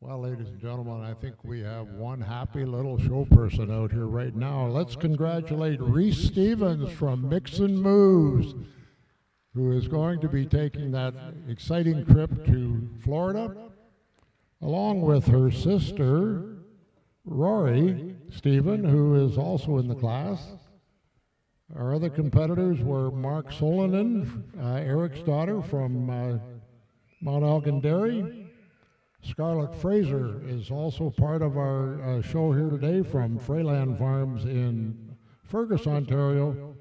Well, ladies and gentlemen, I think we have one happy little show person out here right now. Let's congratulate Reese Stevens from Mix and Moves, who is going to be taking that exciting trip to Florida, along with her sister, Rory Stephen, who is also in the class. Our other competitors were Mark Solonen, Eric's daughter from Mount Elgin Dairy. Scarlett Fraser is also part of our show here today from Freyland Farms in Fergus, Ontario,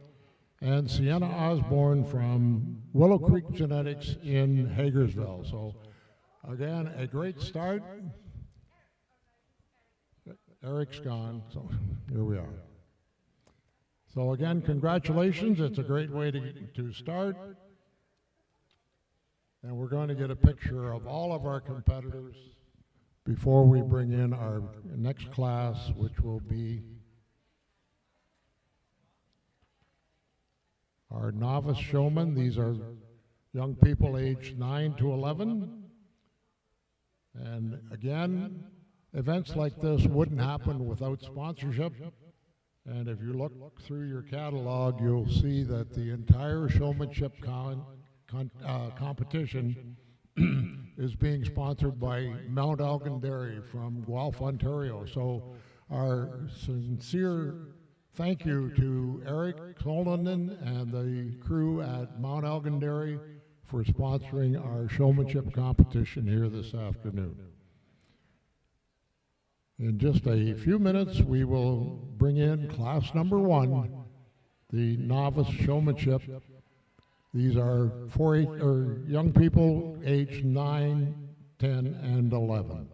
and Sienna Osborne from Willow Creek Genetics in Hagersville. So again, a great start. Eric's gone, so here we are. So again, congratulations. It's a great way to start. And we're going to get a picture of all of our competitors before we bring in our next class, which will be our novice showmen. These are young people aged 9 to 11. And again, events like this wouldn't happen without sponsorship. And if you look through your catalog, you'll see that the entire showmanship competition is being sponsored by Mount Elgin Dairy from Guelph, Ontario. So our sincere thank you to Eric Solonen and the crew at Mount Elgin Dairy for sponsoring our showmanship competition here this afternoon. In just a few minutes, we will bring in class number 1, the novice showmanship. These are young people aged 9, 10, and 11.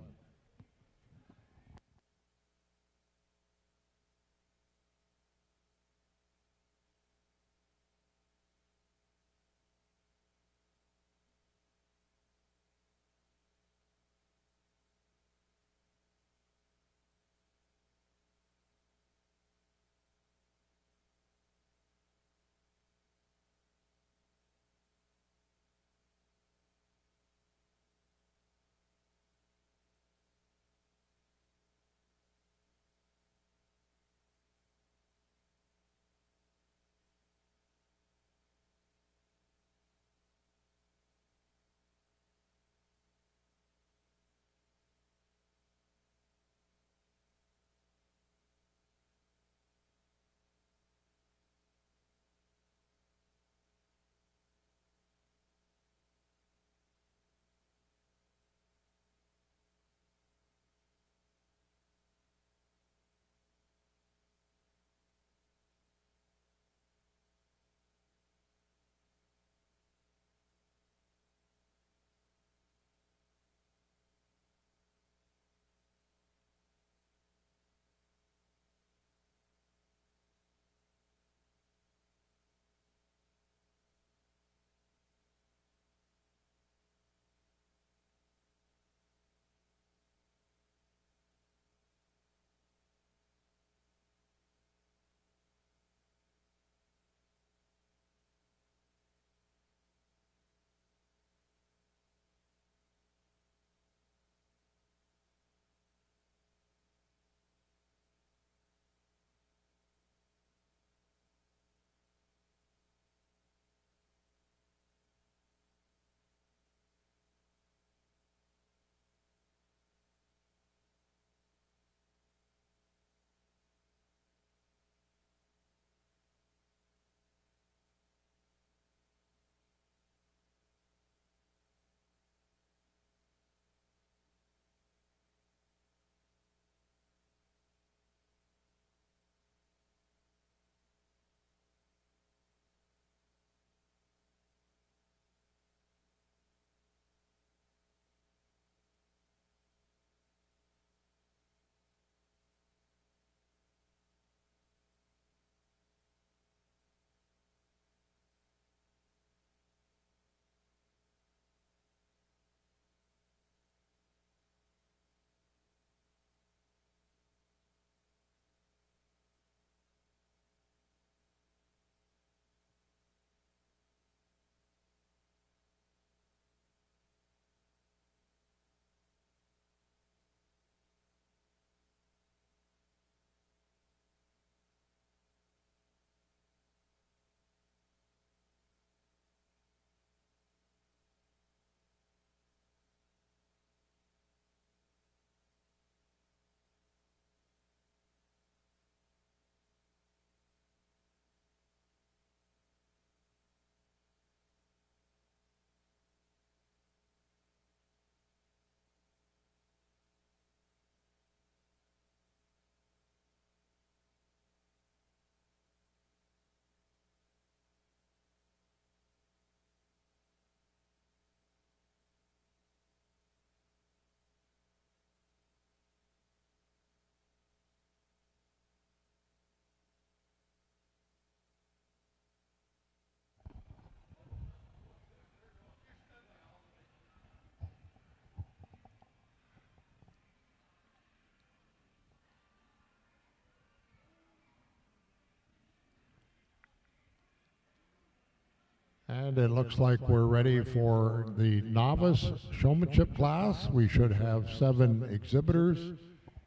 And it looks like we're ready for the novice showmanship class. We should have 7 exhibitors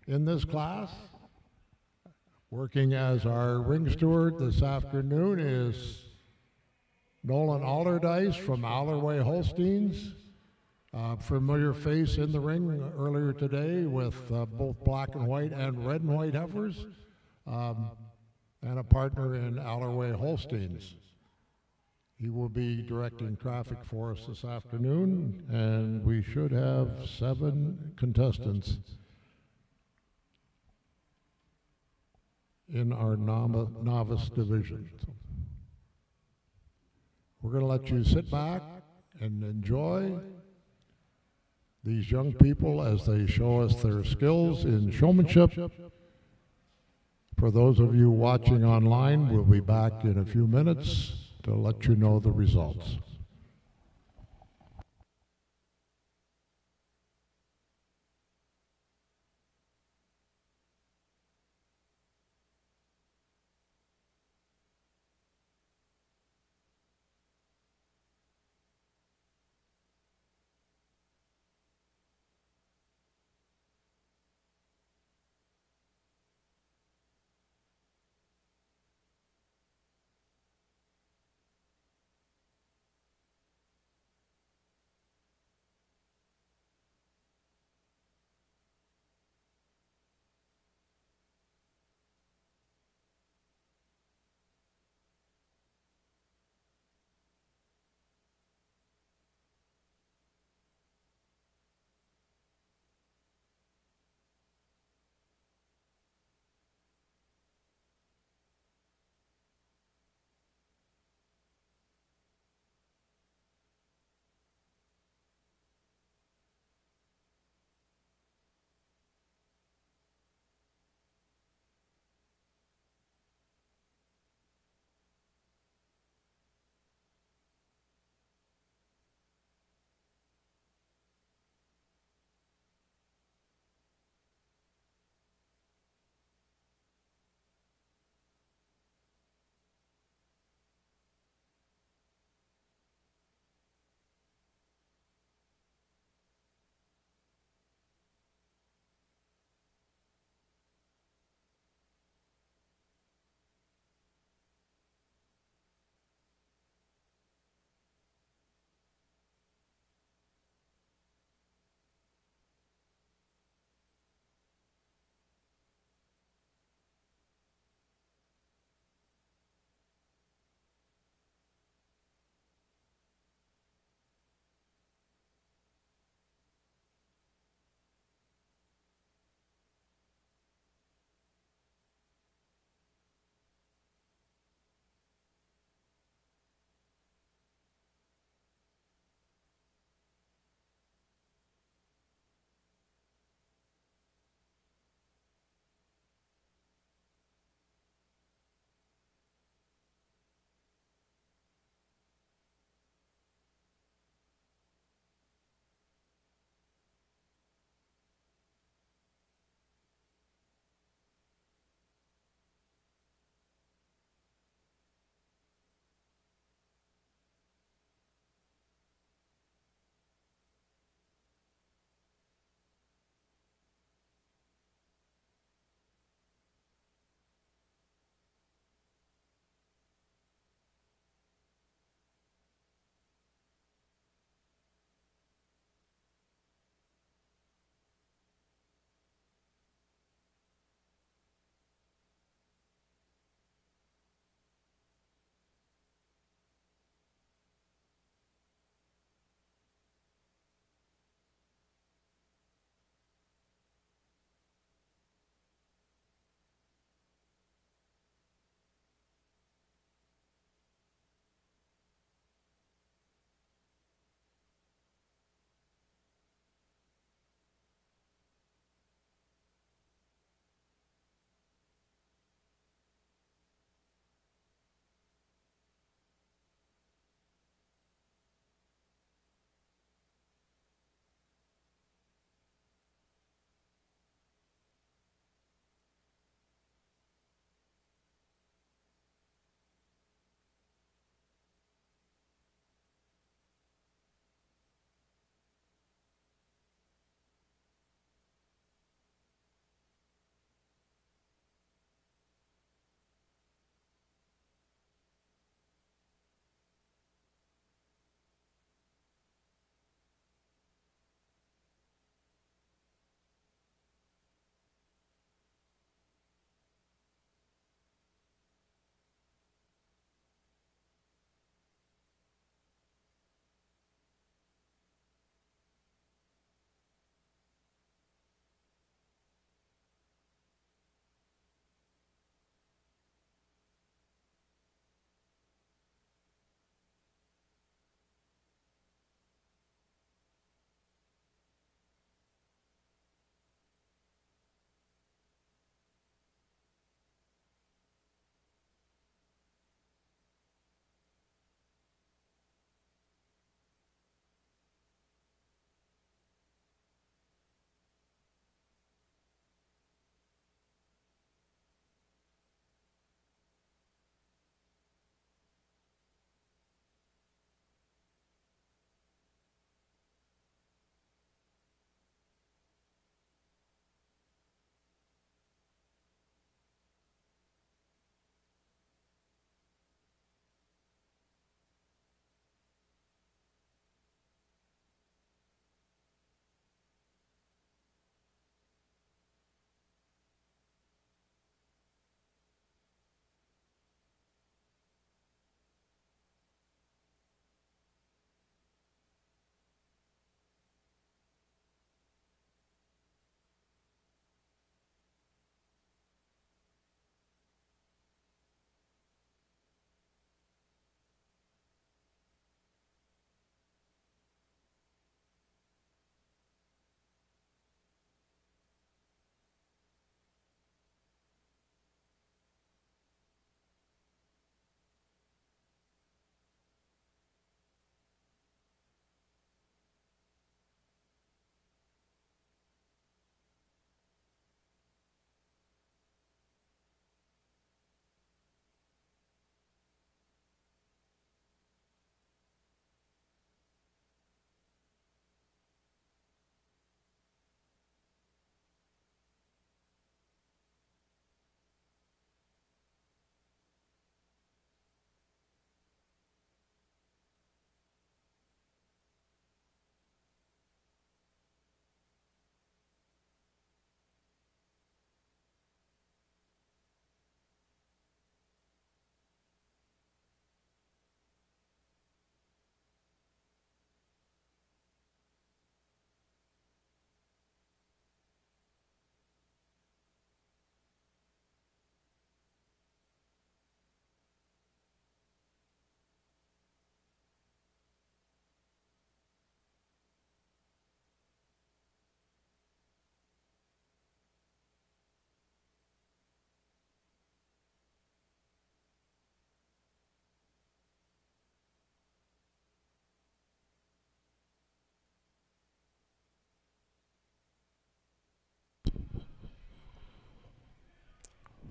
in this class. Working as our ring steward this afternoon is Nolan Allardyce from Allerway Holsteins. Familiar face in the ring earlier today with both black and white and red and white heifers, and a partner in Allerway Holsteins. He will be directing traffic for us this afternoon, and we should have 7 contestants in our novice division. We're going to let you sit back and enjoy these young people as they show us their skills in showmanship. For those of you watching online, we'll be back in a few minutes to let you know the results.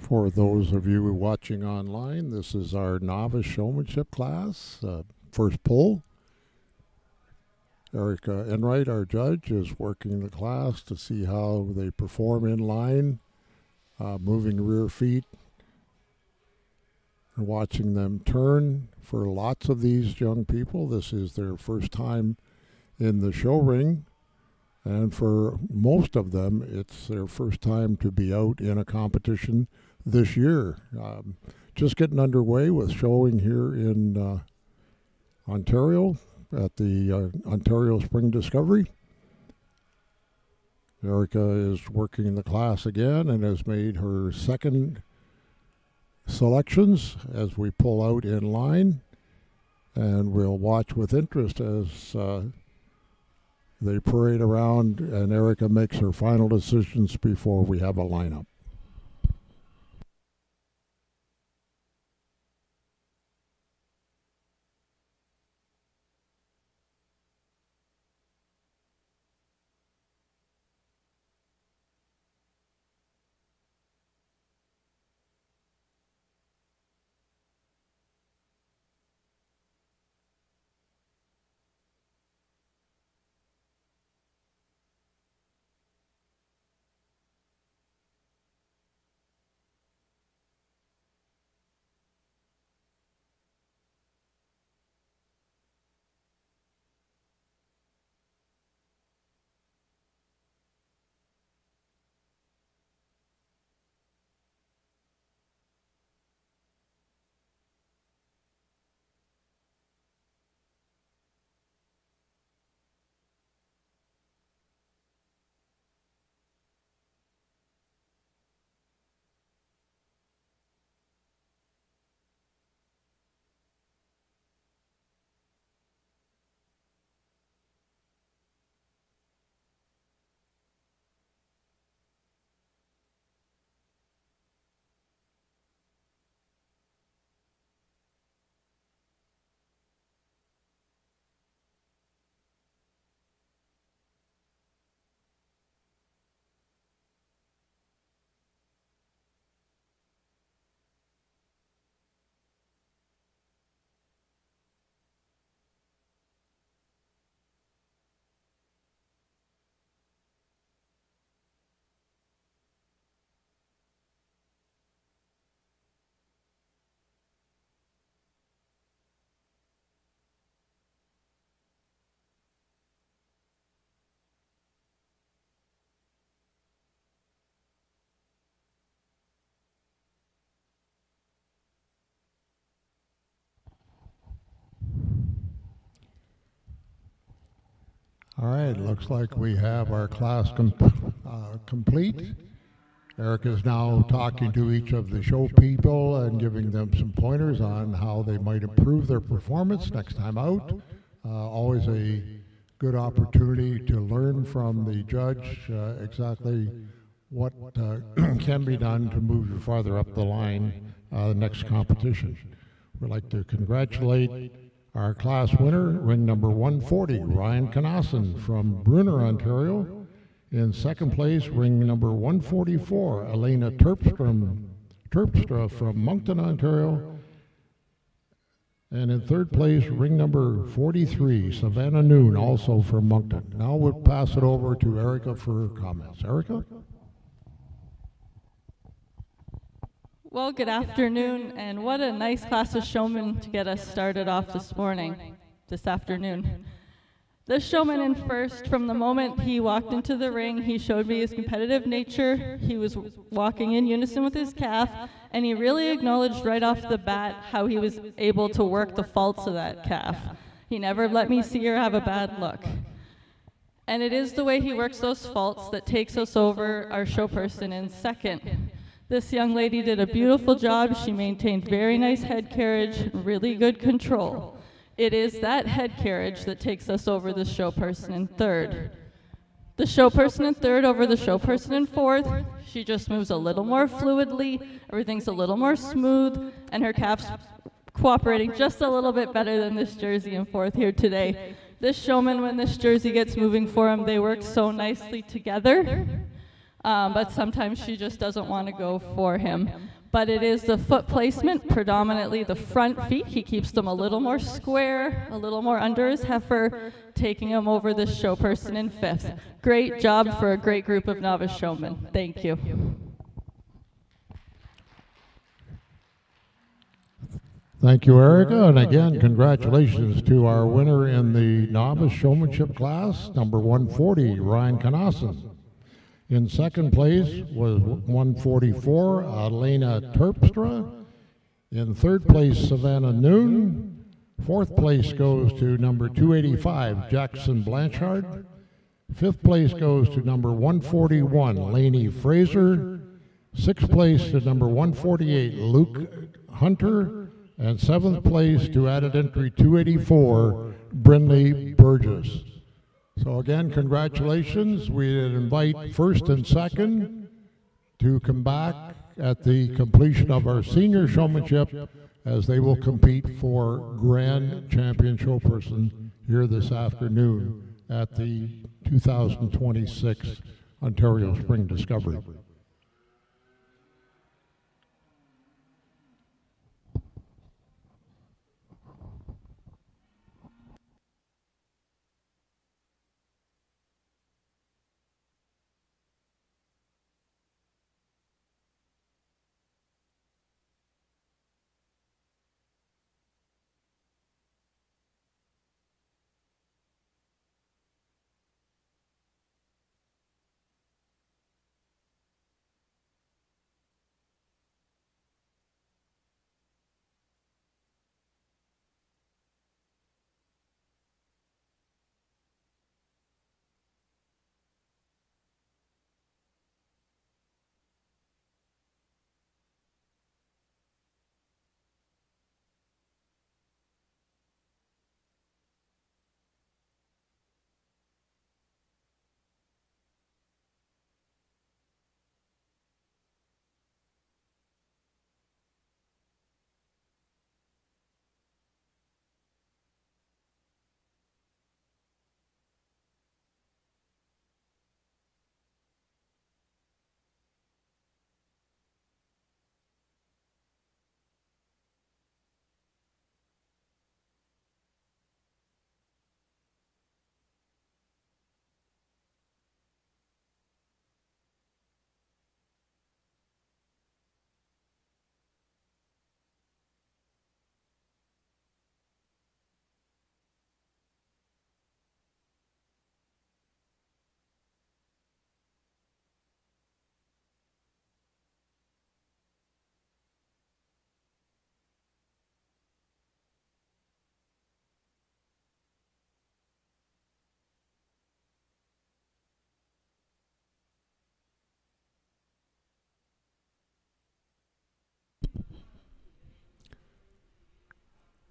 For those of you watching online, this is our novice showmanship class, first pull. Erica Enright, our judge, is working the class to see how they perform in line, moving rear feet, and watching them turn. For lots of these young people, this is their first time in the show ring, and for most of them, it's their first time to be out in a competition this year. Just getting underway with showing here in Ontario at the Ontario Spring Discovery. Erica is working the class again and has made her second selections as we pull out in line, and we'll watch with interest as they parade around and Erica makes her final decisions before we have a lineup. All right, looks like we have our class complete. Eric is now talking to each of the show people and giving them some pointers on how they might improve their performance next time out. Always a good opportunity to learn from the judge exactly what can be done to move you farther up the line the next competition. We'd like to congratulate our class winner, ring number 140, Ryan Knassen from Bruner, Ontario. In second place, ring number 144, Elena Terpstra from Moncton, Ontario. And in third place, ring number 43, Savannah Noon, also from Moncton. Now we'll pass it over to Erica for comments. Erica? Well, good afternoon, and what a nice class of showmen to get us started off this afternoon. The showman in first, from the moment he walked into the ring, he showed me his competitive nature. He was walking in unison with his calf, and he really acknowledged right off the bat how he was able to work the faults of that calf. He never let me see her have a bad look. And it is the way he works those faults that takes us over our show person in second. This young lady did a beautiful job. She maintained very nice head carriage, really good control. It is that head carriage that takes us over the show person in third. The show person in third over the show person in fourth. She just moves a little more fluidly, everything's a little more smooth, and her calf's cooperating just a little bit better than this jersey in fourth here today. This showman, when this jersey gets moving for him, they work so nicely together. But sometimes she just doesn't want to go for him. but it is the foot placement, predominantly the front feet. He keeps them a little more square, a little more under his heifer, taking him over the show person in fifth. Great job for a great group of novice showmen. Thank you. Thank you, Erica, and again, congratulations to our winner in the novice showmanship class, number 140, Ryan Knassen. In second place was 144, Elena Terpstra. In third place, Savannah Noon. Fourth place goes to number 285, Jackson Blanchard. Fifth place goes to number 141, Lainey Fraser. Sixth place to number 148, Luke Hunter. And seventh place to added entry 284, Brindley Burgess. So again, congratulations. We invite first and second to come back at the completion of our senior showmanship as they will compete for Grand Champion Showperson here this afternoon at the 2026 Ontario Spring Discovery.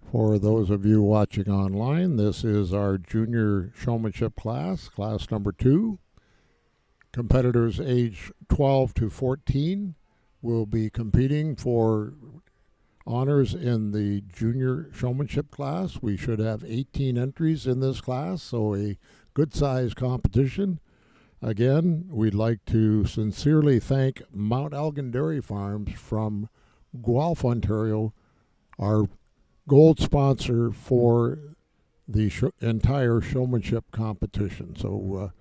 For those of you watching online, this is our junior showmanship class, class number 2. Competitors age 12 to 14 will be competing for honors in the junior showmanship class. We should have 18 entries in this class, so a good-sized competition. Again, we'd like to sincerely thank Mount Elgin Dairy Farms from Guelph, Ontario, our gold sponsor for the entire showmanship competition. So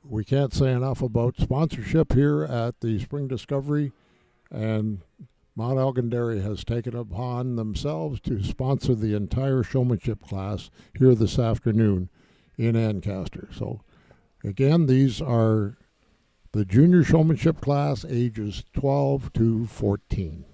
we can't say enough about sponsorship here at the Spring Discovery, and Mount Elgin Dairy has taken upon themselves to sponsor the entire showmanship class here this afternoon in Ancaster. So again, these are the junior showmanship class, ages 12 to 14.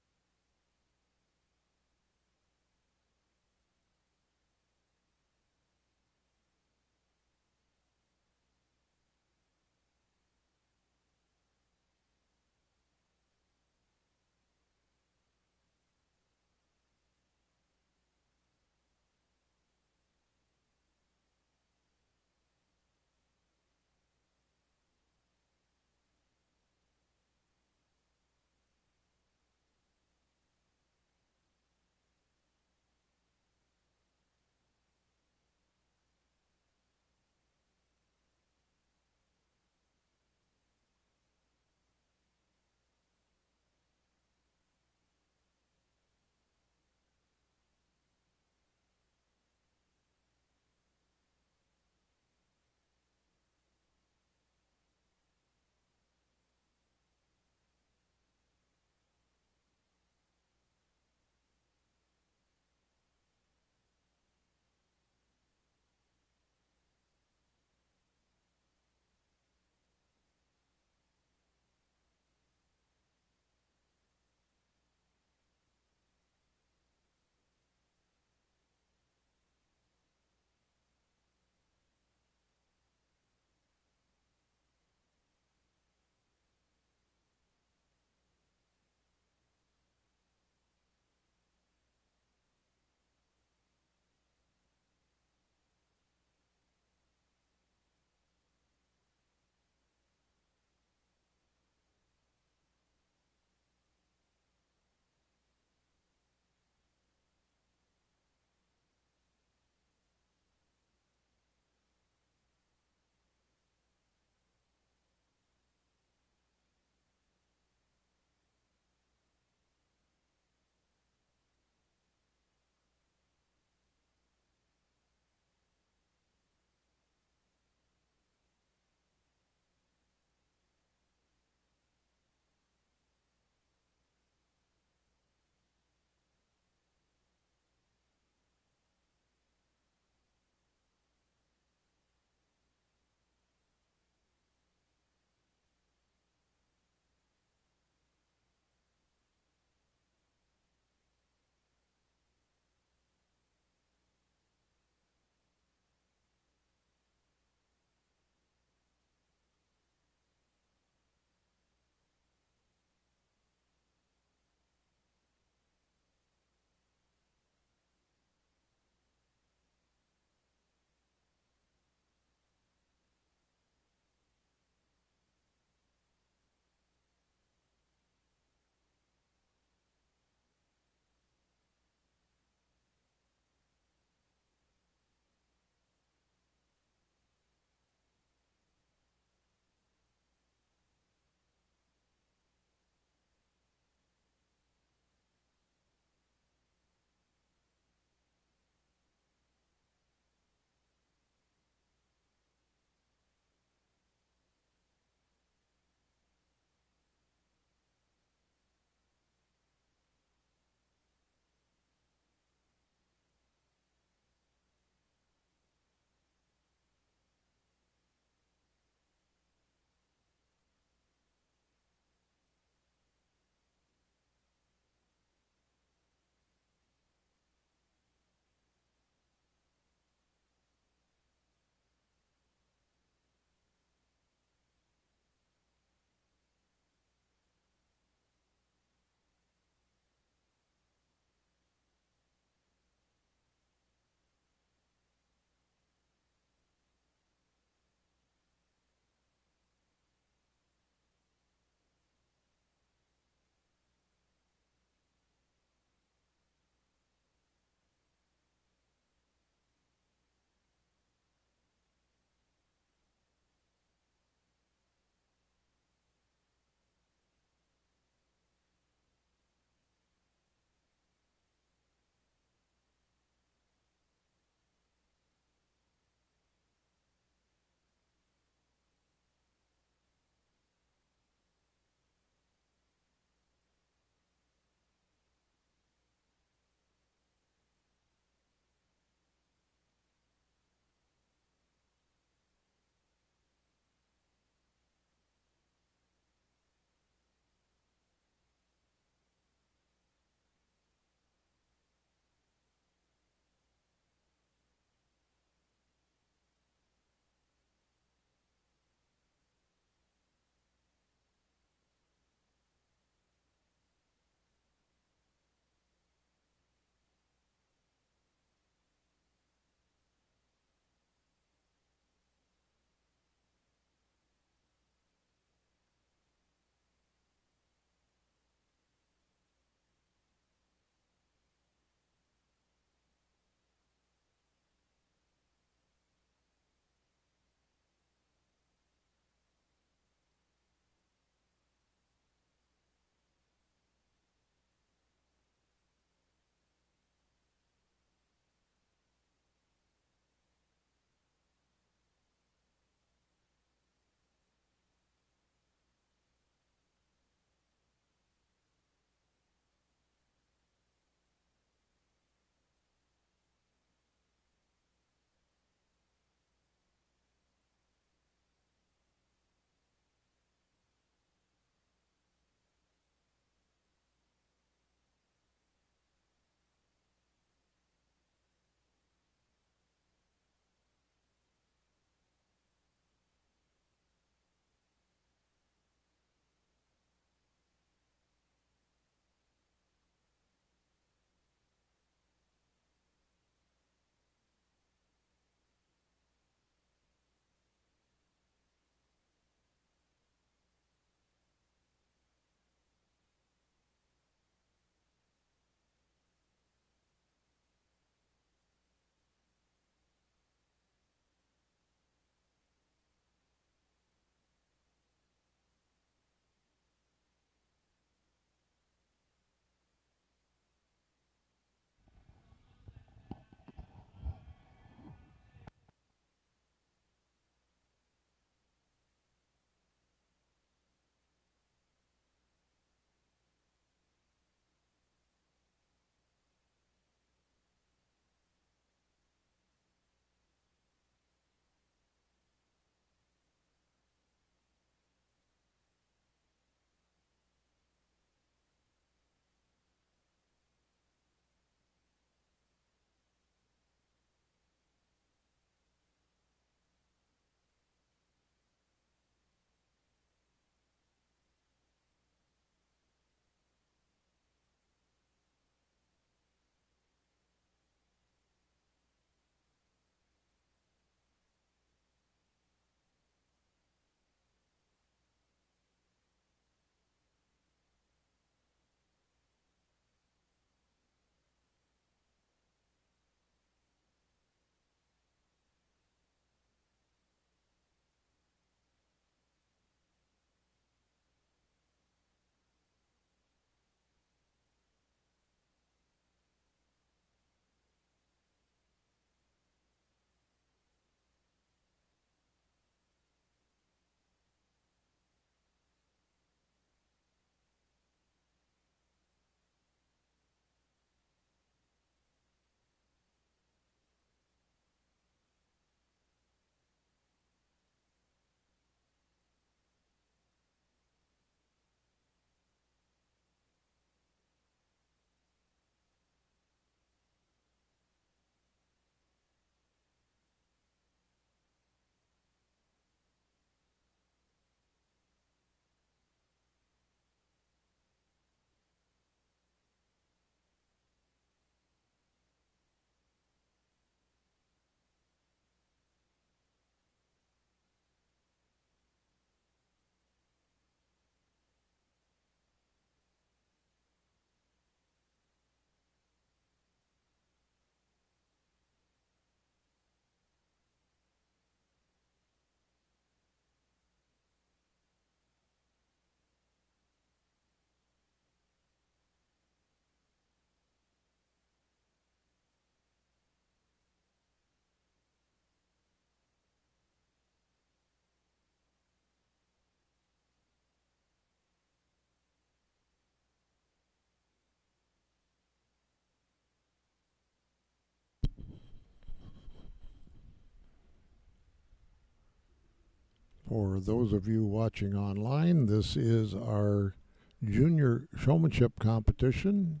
For those of you watching online, this is our junior showmanship competition.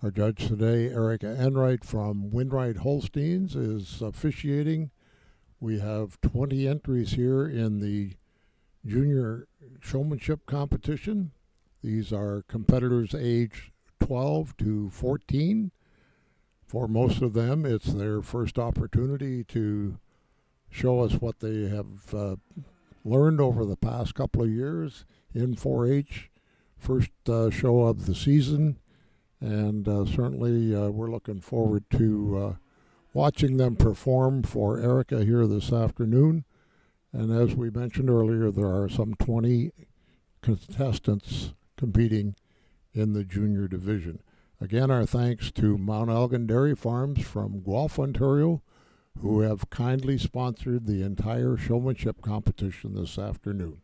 Our judge today, Erica Enright from Windright Holsteins, is officiating. We have 20 entries here in the junior showmanship competition. These are competitors aged 12 to 14. For most of them, it's their first opportunity to show us what they have learned over the past couple of years in 4-H. First show of the season, and certainly we're looking forward to watching them perform for Erica here this afternoon. And as we mentioned earlier, there are some 20 contestants competing in the junior division. Again, our thanks to Mount Elgin Dairy Farms from Guelph, Ontario, who have kindly sponsored the entire showmanship competition this afternoon.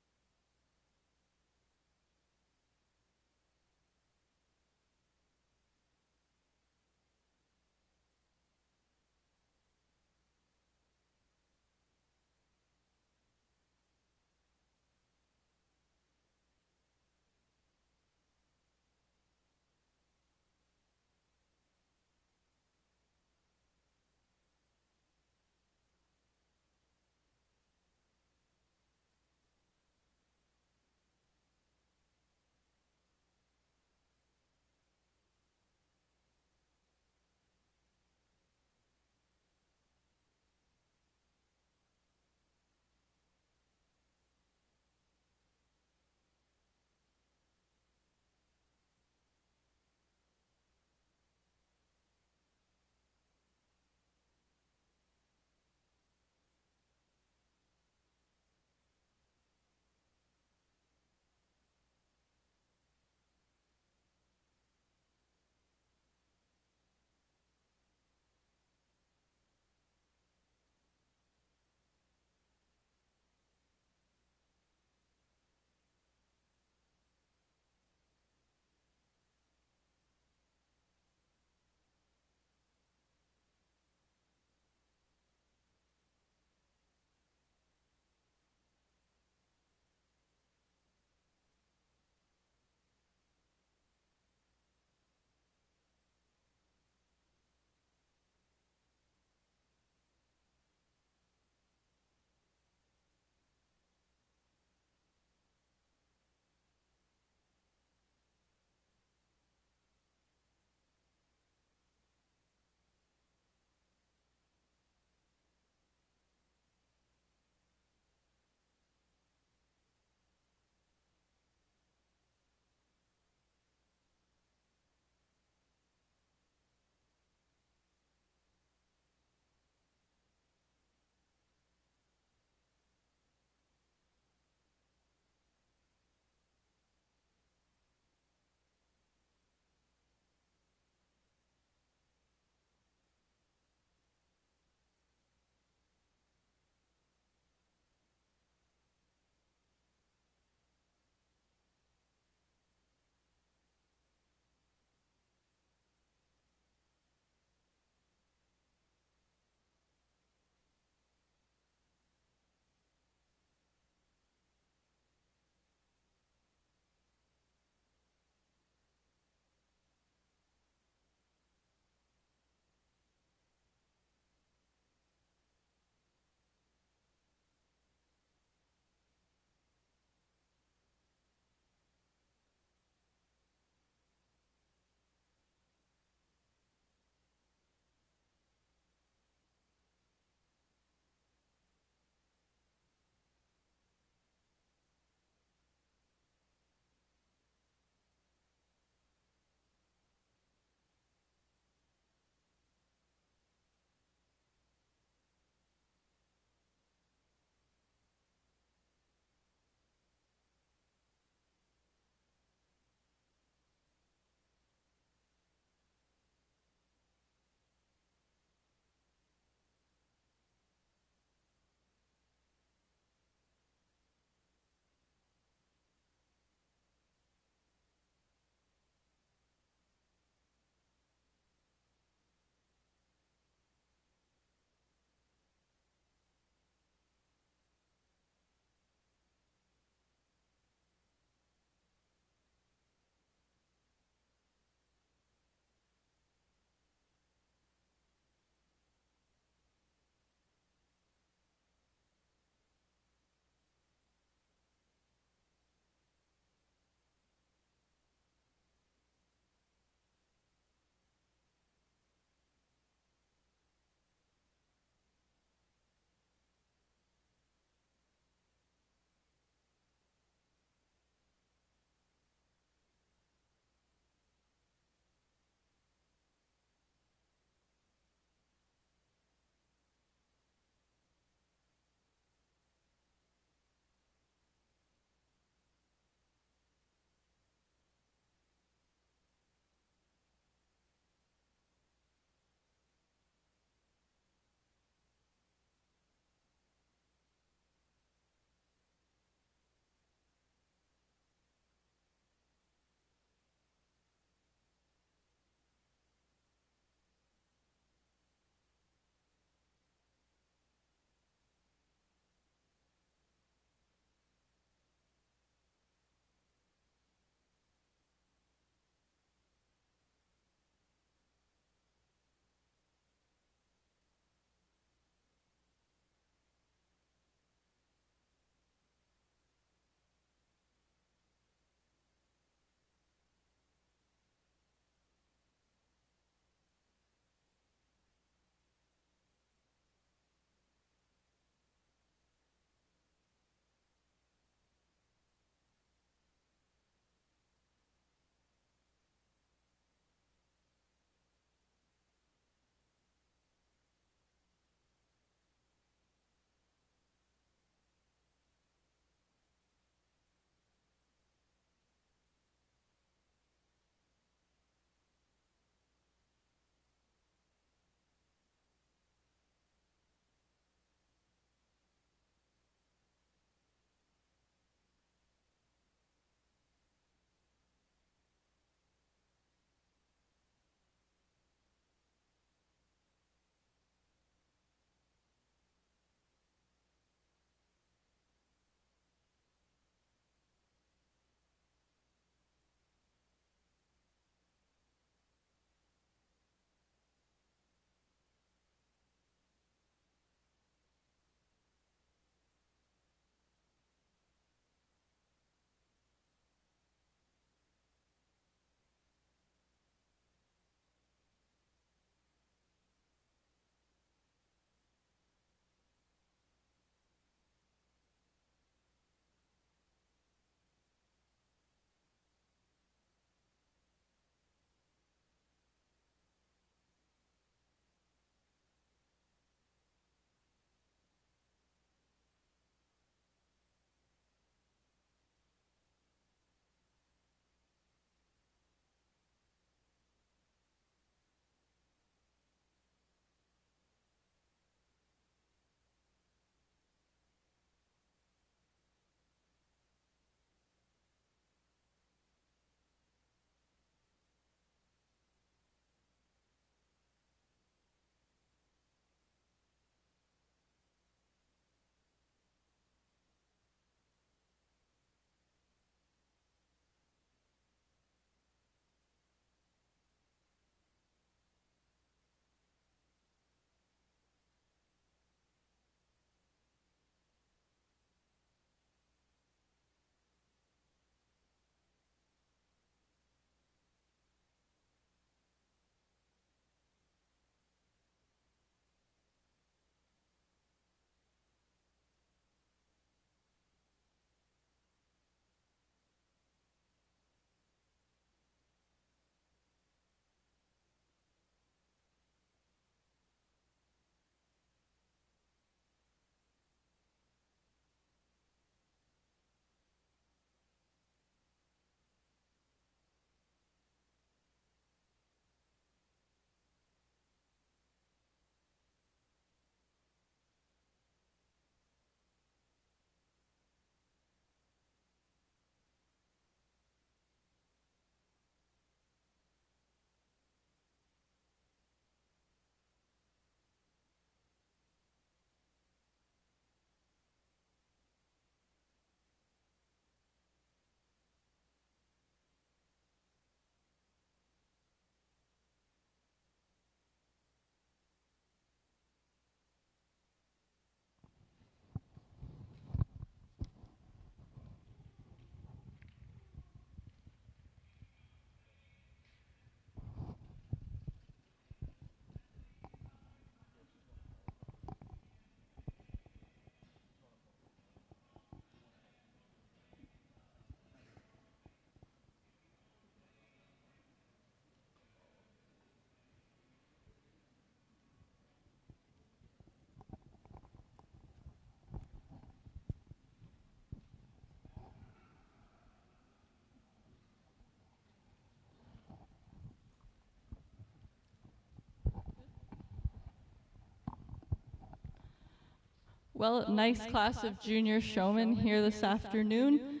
Well, nice class of junior showmen here this afternoon.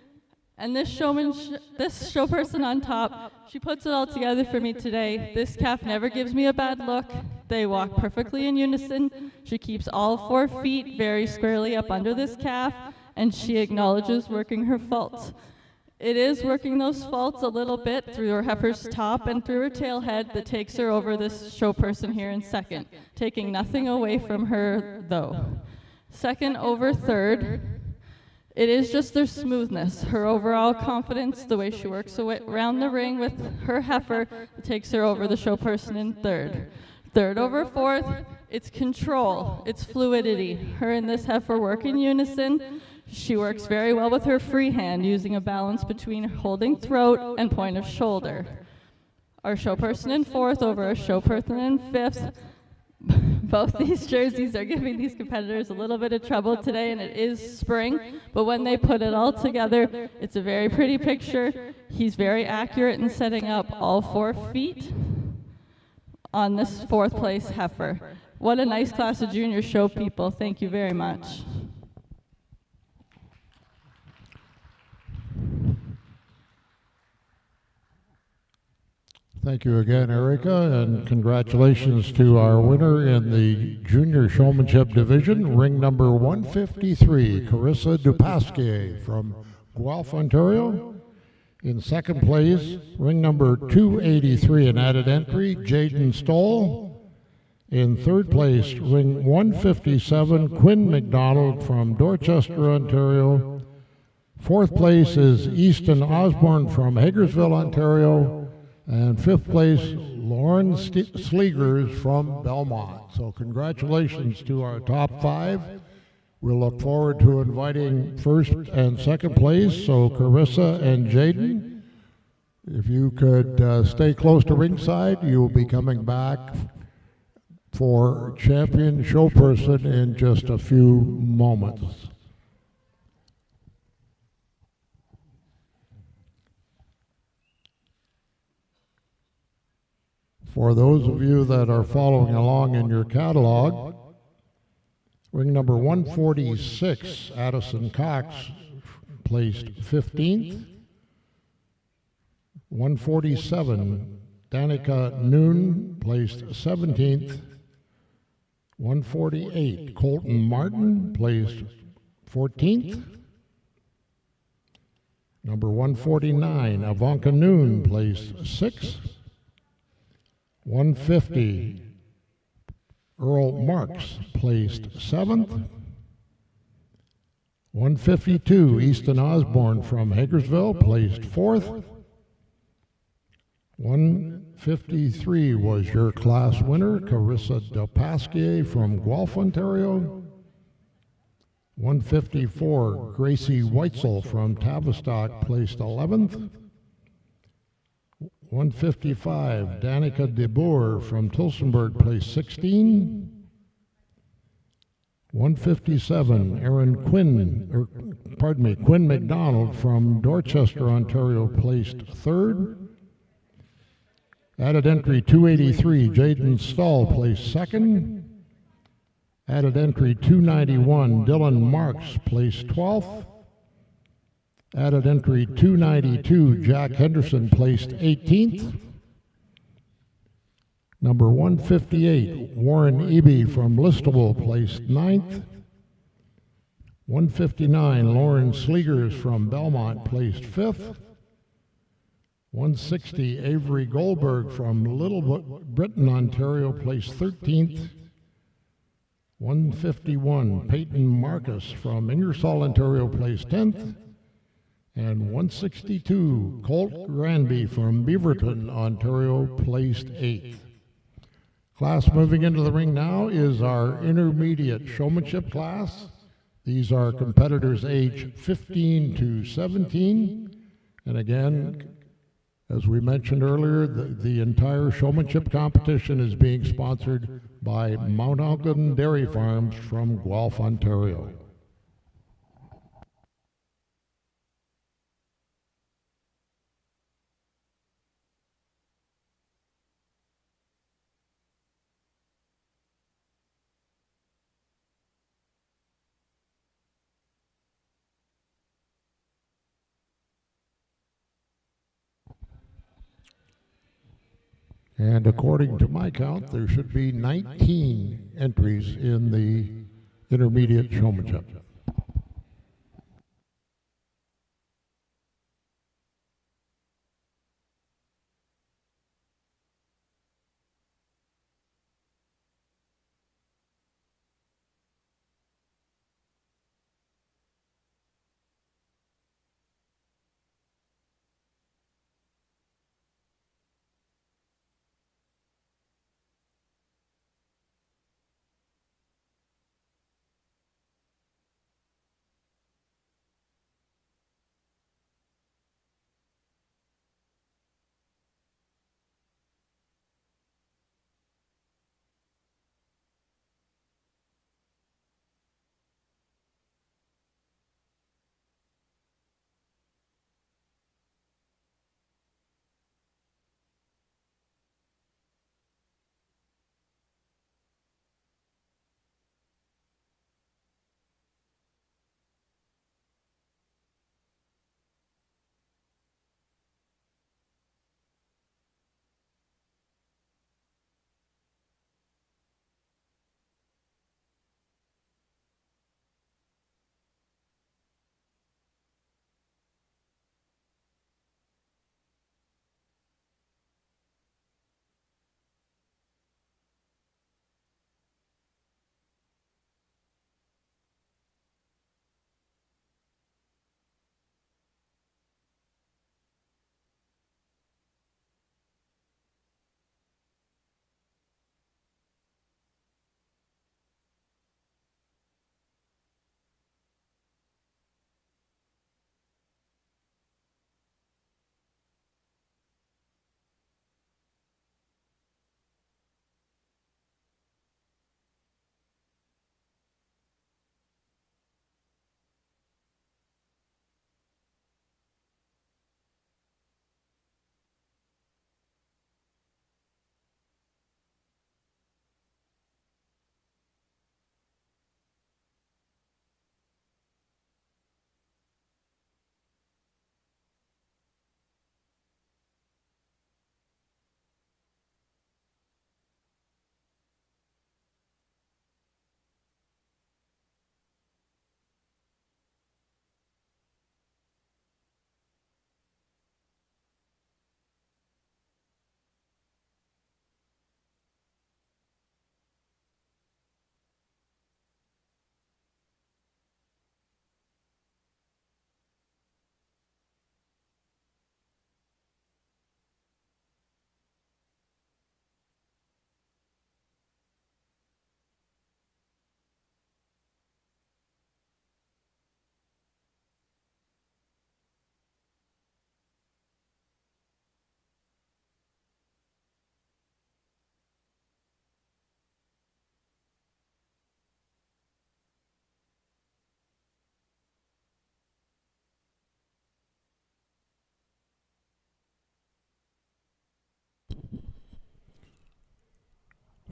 And this show person on top, she puts it all together for me today. This calf never gives me a bad look. They walk perfectly in unison. She keeps all 4 feet very squarely up under this calf, and she acknowledges working her faults. It is working those faults a little bit through her heifer's top and through her tail head that takes her over this show person here in second, taking nothing away from her though. Second over third, it is just their smoothness, her overall confidence, the way she works around the ring with her heifer that takes her over the show person in third. Third over fourth, it's control, it's fluidity. Her and this heifer work in unison. She works very well with her free hand, using a balance between holding throat and point of shoulder. Our show person in fourth over our show person in fifth. Both these jerseys are giving these competitors a little bit of trouble today, and it is spring, but when they put it all together, it's a very pretty picture. He's very accurate in setting up all 4 feet on this 4th place heifer. What a nice class of junior show people. Thank you very much. Thank you again, Erica, and congratulations to our winner in the Junior Showmanship Division, ring number 153, Carissa Dupasquier from Guelph, Ontario. In second place, ring number 283, an added entry, Jaden Stoll. In third place, ring 157, Quinn McDonald from Dorchester, Ontario. Fourth place is Easton Osborne from Hagersville, Ontario. And fifth place, Lauren Sleegers from Belmont. So congratulations to our top 5. We'll look forward to inviting first and second place. So Carissa and Jaden, if you could stay close to ringside, you will be coming back for champion show person in just a few moments. For those of you that are following along in your catalog, ring number 146, Addison Cox, placed 15th. 147, Danica Noon, placed 17th. 148, Colton Martin, placed 14th. Number 149, Ivanka Noon, placed 6th. 150, Earl Marks, placed 7th. 152, Easton Osborne from Hagersville, placed 4th. 153 was your class winner, Carissa Dupasquier from Guelph, Ontario. 154, Gracie Weitzel from Tavistock, placed 11th. 155, Danica DeBoer from Tilsonburg, placed 16. 157, Quinn McDonald from Dorchester, Ontario, placed 3rd. Added entry 283, Jaden Stahl, placed 2nd. Added entry 291, Dylan Marks, placed 12th. Added entry 292, Jack Henderson, placed 18th. Number 158, Warren Eby from Listowel, placed 9th. 159, Lauren Sleegers from Belmont, placed 5th. 160, Avery Goldberg from Little Britain, Ontario, placed 13th. 151, Peyton Marcus from Ingersoll, Ontario, placed 10th. And 162, Colt Granby from Beaverton, Ontario, placed 8th. Class moving into the ring now is our intermediate showmanship class. These are competitors age 15 to 17. And again, as we mentioned earlier, the entire showmanship competition is being sponsored by Mount Elgin Dairy Farms from Guelph, Ontario. And according to my count, there should be 19 entries in the intermediate showmanship.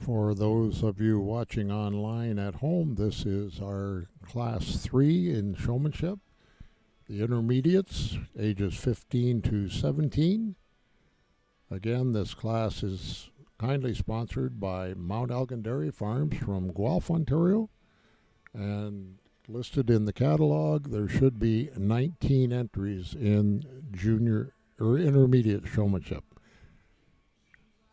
For those of you watching online at home, this is our Class 3 in showmanship. The intermediates, ages 15 to 17. Again, this class is kindly sponsored by Mount Elgin Dairy Farms from Guelph, Ontario. And listed in the catalog, there should be 19 entries in junior or intermediate showmanship.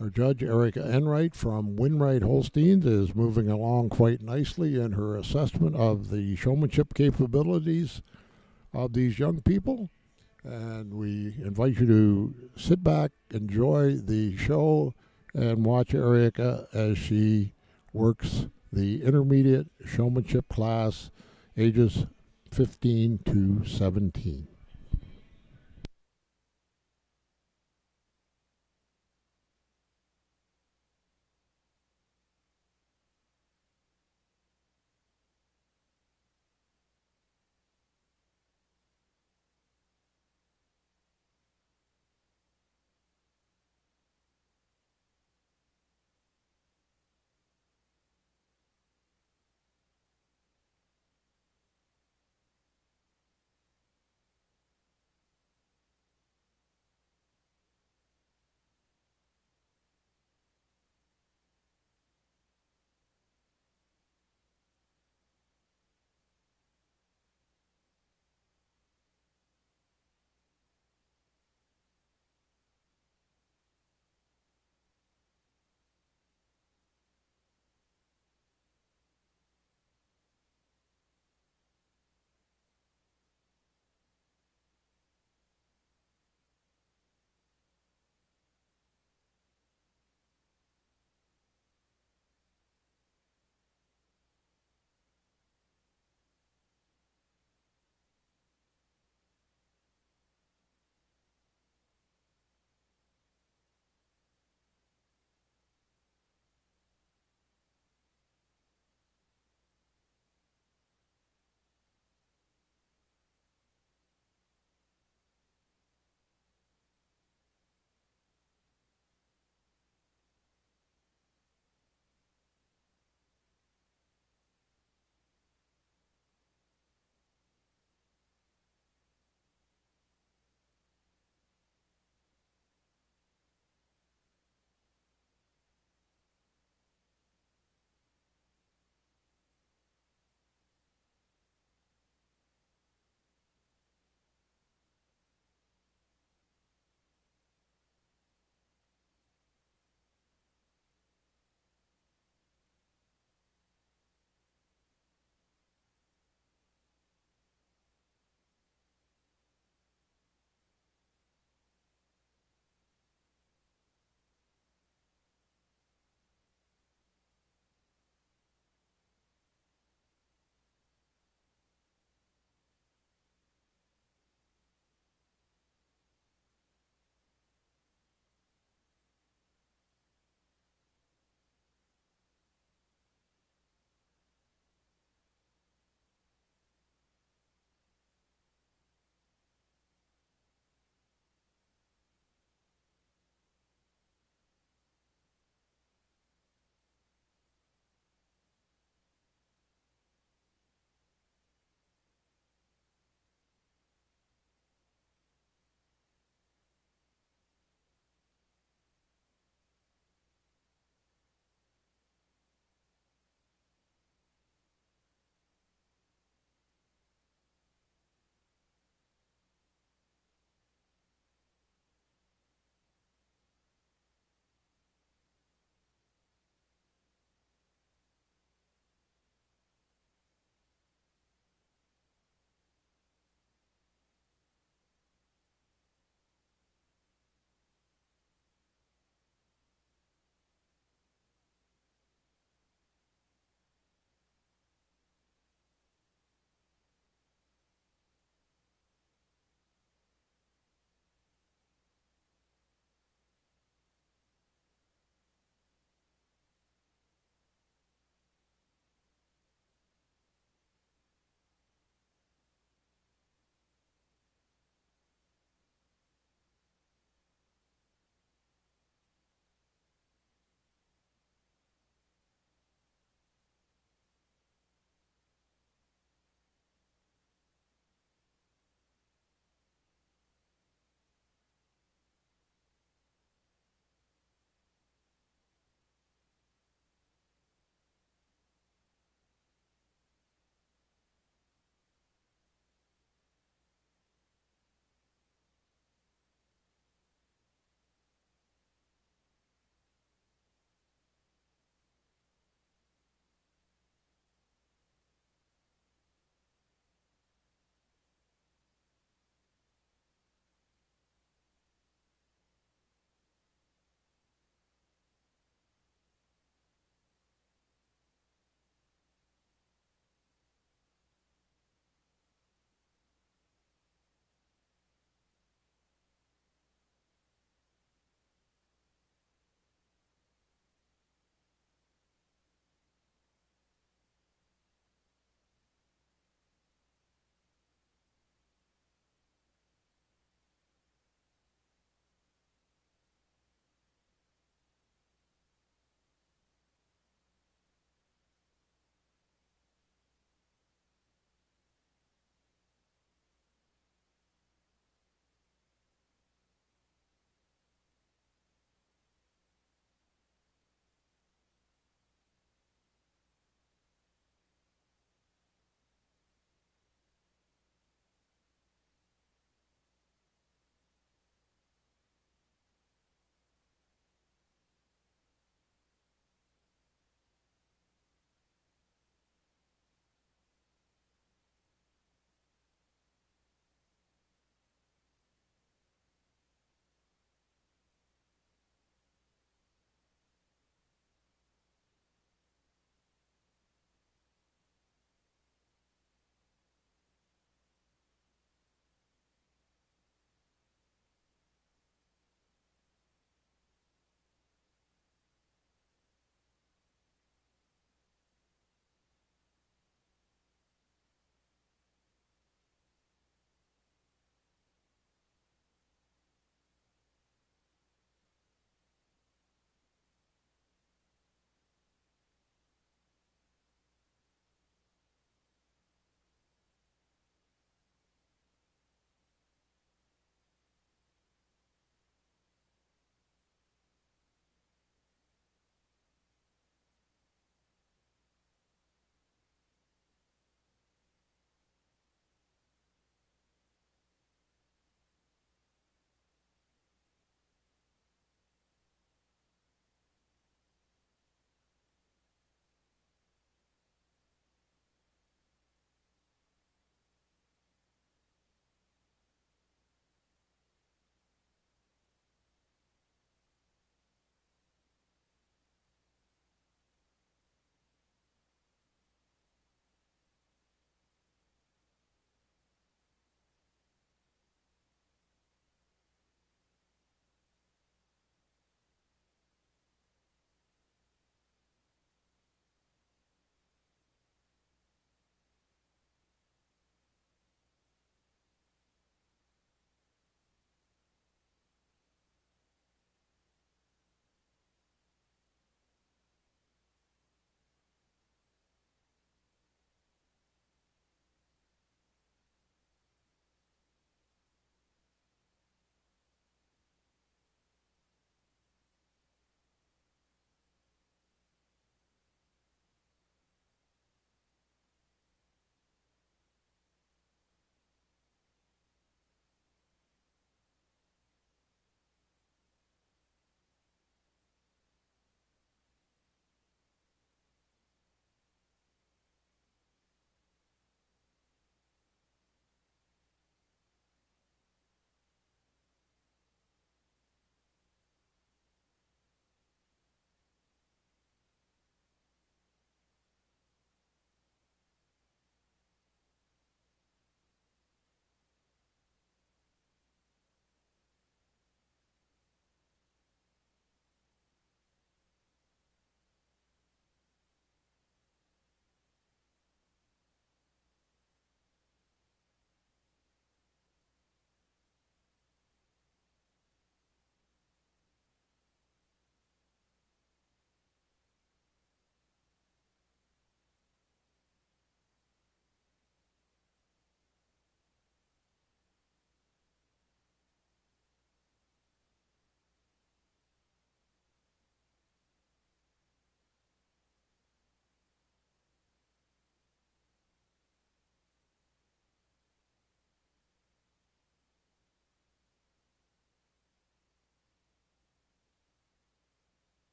Our judge, Erica Enright from Winright Holsteins, is moving along quite nicely in her assessment of the showmanship capabilities of these young people. And we invite you to sit back, enjoy the show, and watch Erica as she works the intermediate showmanship class, ages 15 to 17.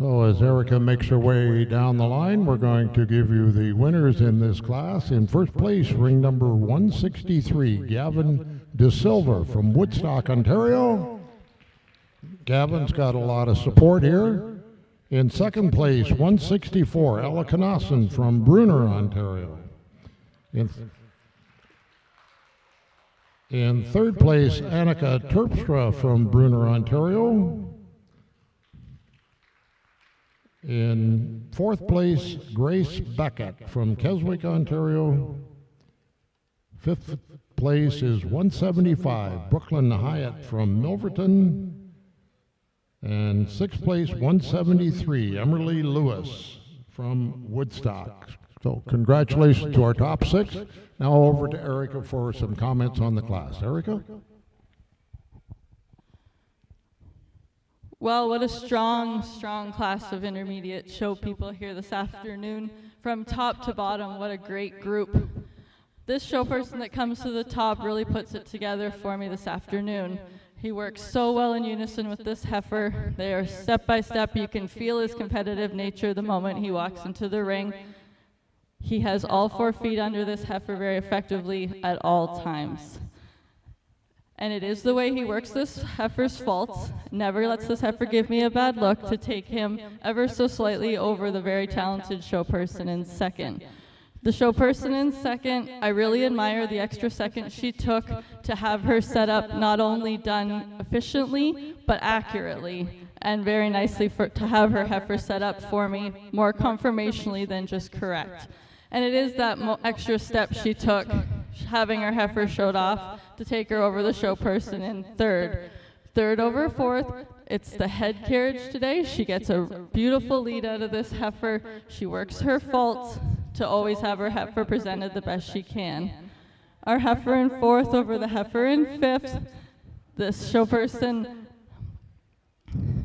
So as Erica makes her way down the line, we're going to give you the winners in this class. In first place, ring number 163, Gavin De Silva from Woodstock, Ontario. Gavin's got a lot of support here. In second place, 164, Ella Knassen from Brunner, Ontario. In third place, Annika Terpstra from Brunner, Ontario. In fourth place, Grace Beckett from Keswick, Ontario. Fifth place is 175, Brooklyn Hyatt from Milverton. And sixth place, 173, Emily Lewis from Woodstock. So congratulations to our top six. Now over to Erica for some comments on the class. Erica? Well, what a strong, strong class of intermediate show people here this afternoon. From top to bottom, what a great group. This show person that comes to the top really puts it together for me this afternoon. He works so well in unison with this heifer. They are step by step. You can feel his competitive nature the moment he walks into the ring. He has all 4 feet under this heifer very effectively at all times. And it is the way he works this heifer's faults, never lets this heifer give me a bad look, to take him ever so slightly over the very talented show person in second. The show person in second, I really admire the extra second she took to have her setup not only done efficiently, but accurately, and very nicely to have her heifer set up for me more conformationally than just correct. And it is that extra step she took, having her heifer showed off, to take her over the show person in third. Third over fourth, it's the head carriage today. She gets a beautiful lead out of this heifer. She works her faults to always have her heifer presented the best she can. Our heifer in fourth over the heifer in fifth. This show person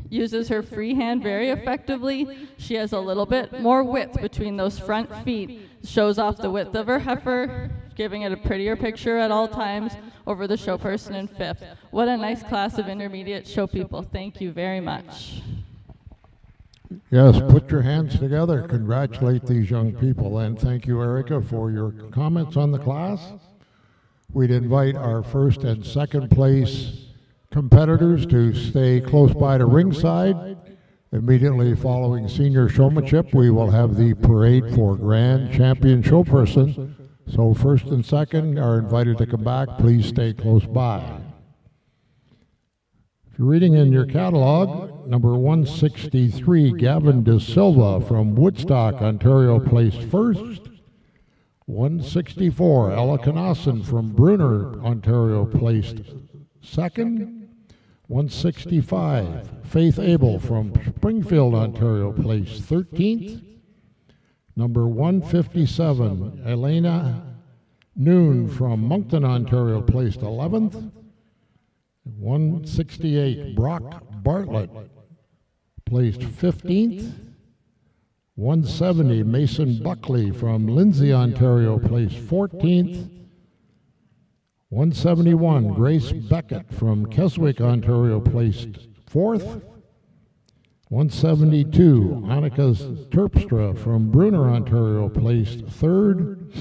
uses her free hand very effectively. She has a little bit more width between those front feet. Shows off the width of her heifer, giving it a prettier picture at all times over the show person in fifth. What a nice class of intermediate show people. Thank you very much. Yes, put your hands together. Congratulate these young people. And thank you, Erica, for your comments on the class. We'd invite our first and second place competitors to stay close by to ringside. Immediately following senior showmanship, we will have the parade for grand champion showperson. So first and second are invited to come back. Please stay close by. If you're reading in your catalog, number 163, Gavin De Silva from Woodstock, Ontario, placed first. 164, Ella Knassen from Brunner, Ontario, placed second. 165, Faith Abel from Springfield, Ontario, placed 13th. Number 157, Elena Noon from Moncton, Ontario, placed 11th. 168, Brock Bartlett, placed 15th. 170, Mason Buckley from Lindsay, Ontario, placed 14th. 171, Grace Beckett from Keswick, Ontario, placed 4th. 172, Annika Terpstra from Brunner, Ontario, placed 3rd.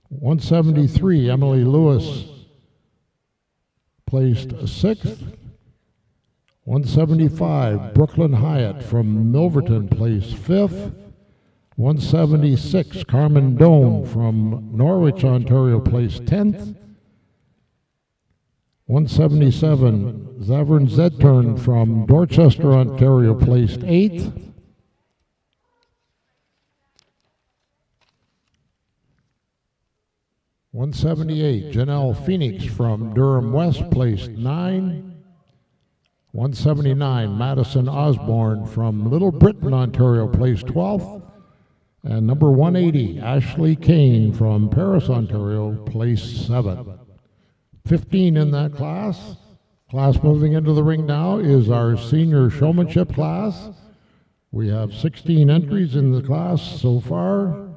173, Emily Lewis, placed 6th. 175, Brooklyn Hyatt from Milverton, placed 5th. 176, Carmen Dome from Norwich, Ontario, placed 10th. 177, Zavern Zedturn from Dorchester, Ontario, placed 8th. 178, Janelle Phoenix from Durham West, placed 9. 179, Madison Osborne from Little Britain, Ontario, placed 12th. And number 180, Ashley Kane from Paris, Ontario, placed 7th. 15 in that class. Class moving into the ring now is our senior showmanship class. We have 16 entries in the class so far.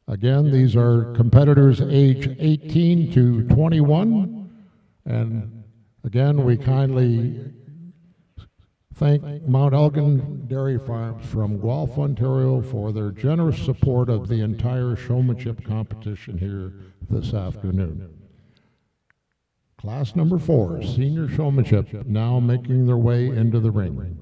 Again, these are competitors age 18 to 21. And again, we kindly thank Mount Elgin Dairy Farms from Guelph, Ontario for their generous support of the entire showmanship competition here this afternoon. Class number 4, senior showmanship, now making their way into the ring.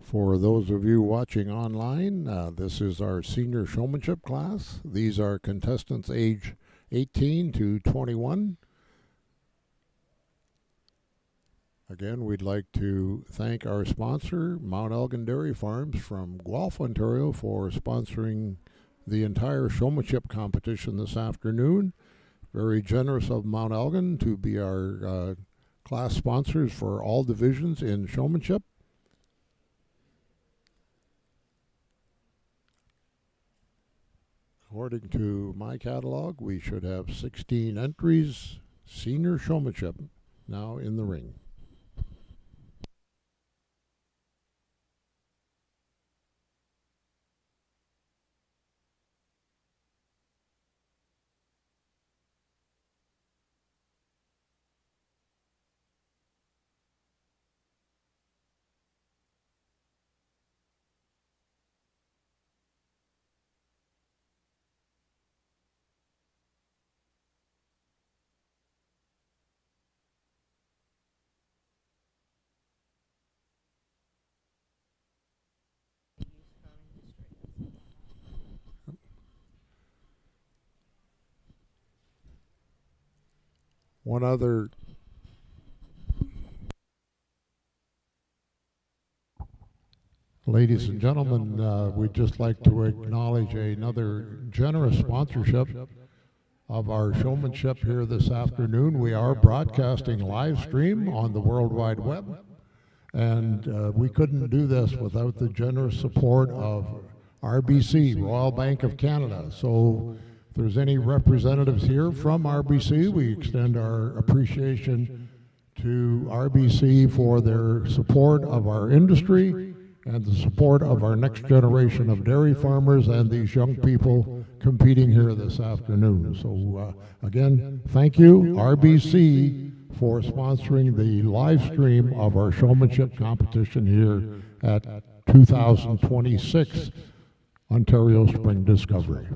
For those of you watching online, this is our senior showmanship class. These are contestants age 18 to 21. Again, we'd like to thank our sponsor, Mount Elgin Dairy Farms from Guelph, Ontario, for sponsoring the entire showmanship competition this afternoon. Very generous of Mount Elgin to be our class sponsors for all divisions in showmanship. According to my catalog, we should have 16 entries, senior showmanship, now in the ring. One other ladies and gentlemen, we'd just like to acknowledge another generous sponsorship of our showmanship here this afternoon. We are broadcasting live stream on the World Wide Web, and we couldn't do this without the generous support of RBC, Royal Bank of Canada. So if there's any representatives here from RBC, we extend our appreciation to RBC for their support of our industry and the support of our next generation of dairy farmers and these young people competing here this afternoon. So again, thank you, RBC, for sponsoring the live stream of our showmanship competition here at 2026 Ontario Spring Discovery.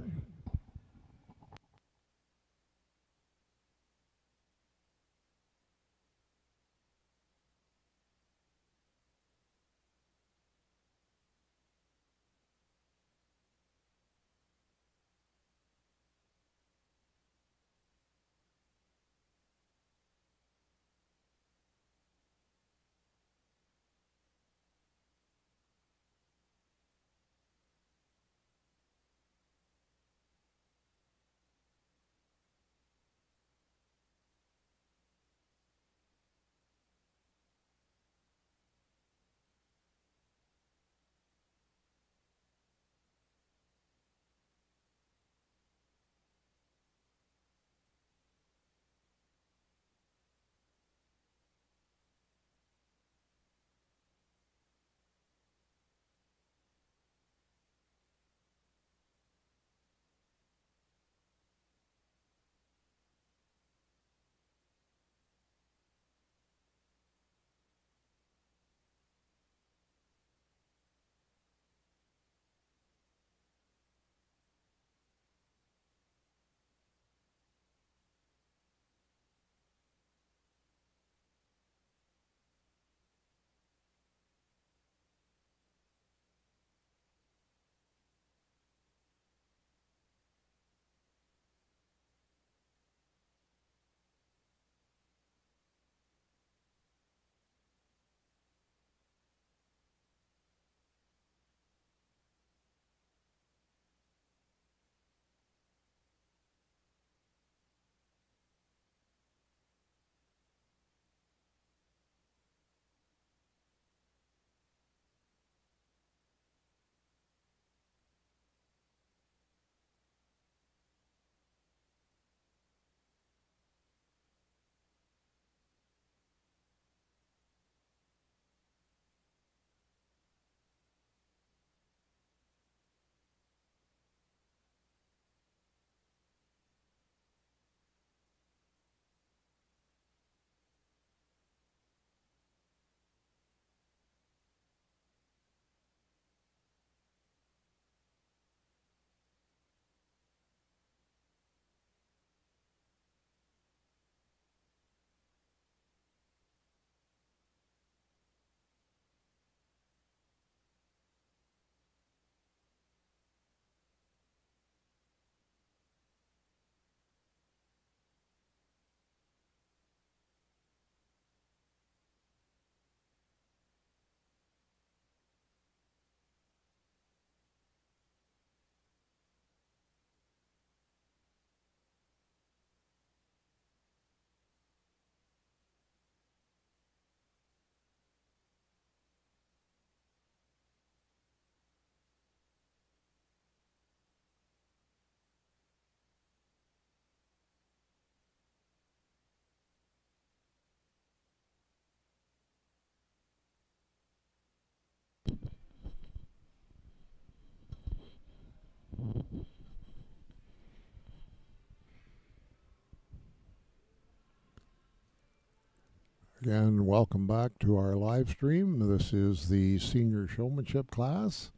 Again, welcome back to our live stream. This is the senior showmanship class.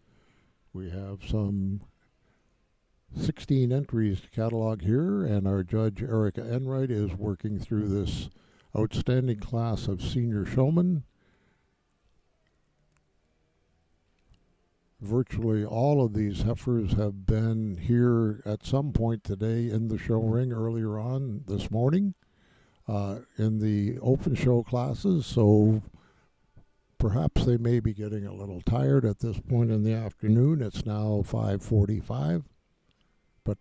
We have some 16 entries to catalog here, and our judge Erica Enright is working through this outstanding class of senior showmen. Virtually all of these heifers have been here at some point today in the show ring earlier on this morning in the open show classes, so perhaps they may be getting a little tired at this point in the afternoon. It's now 5:45, but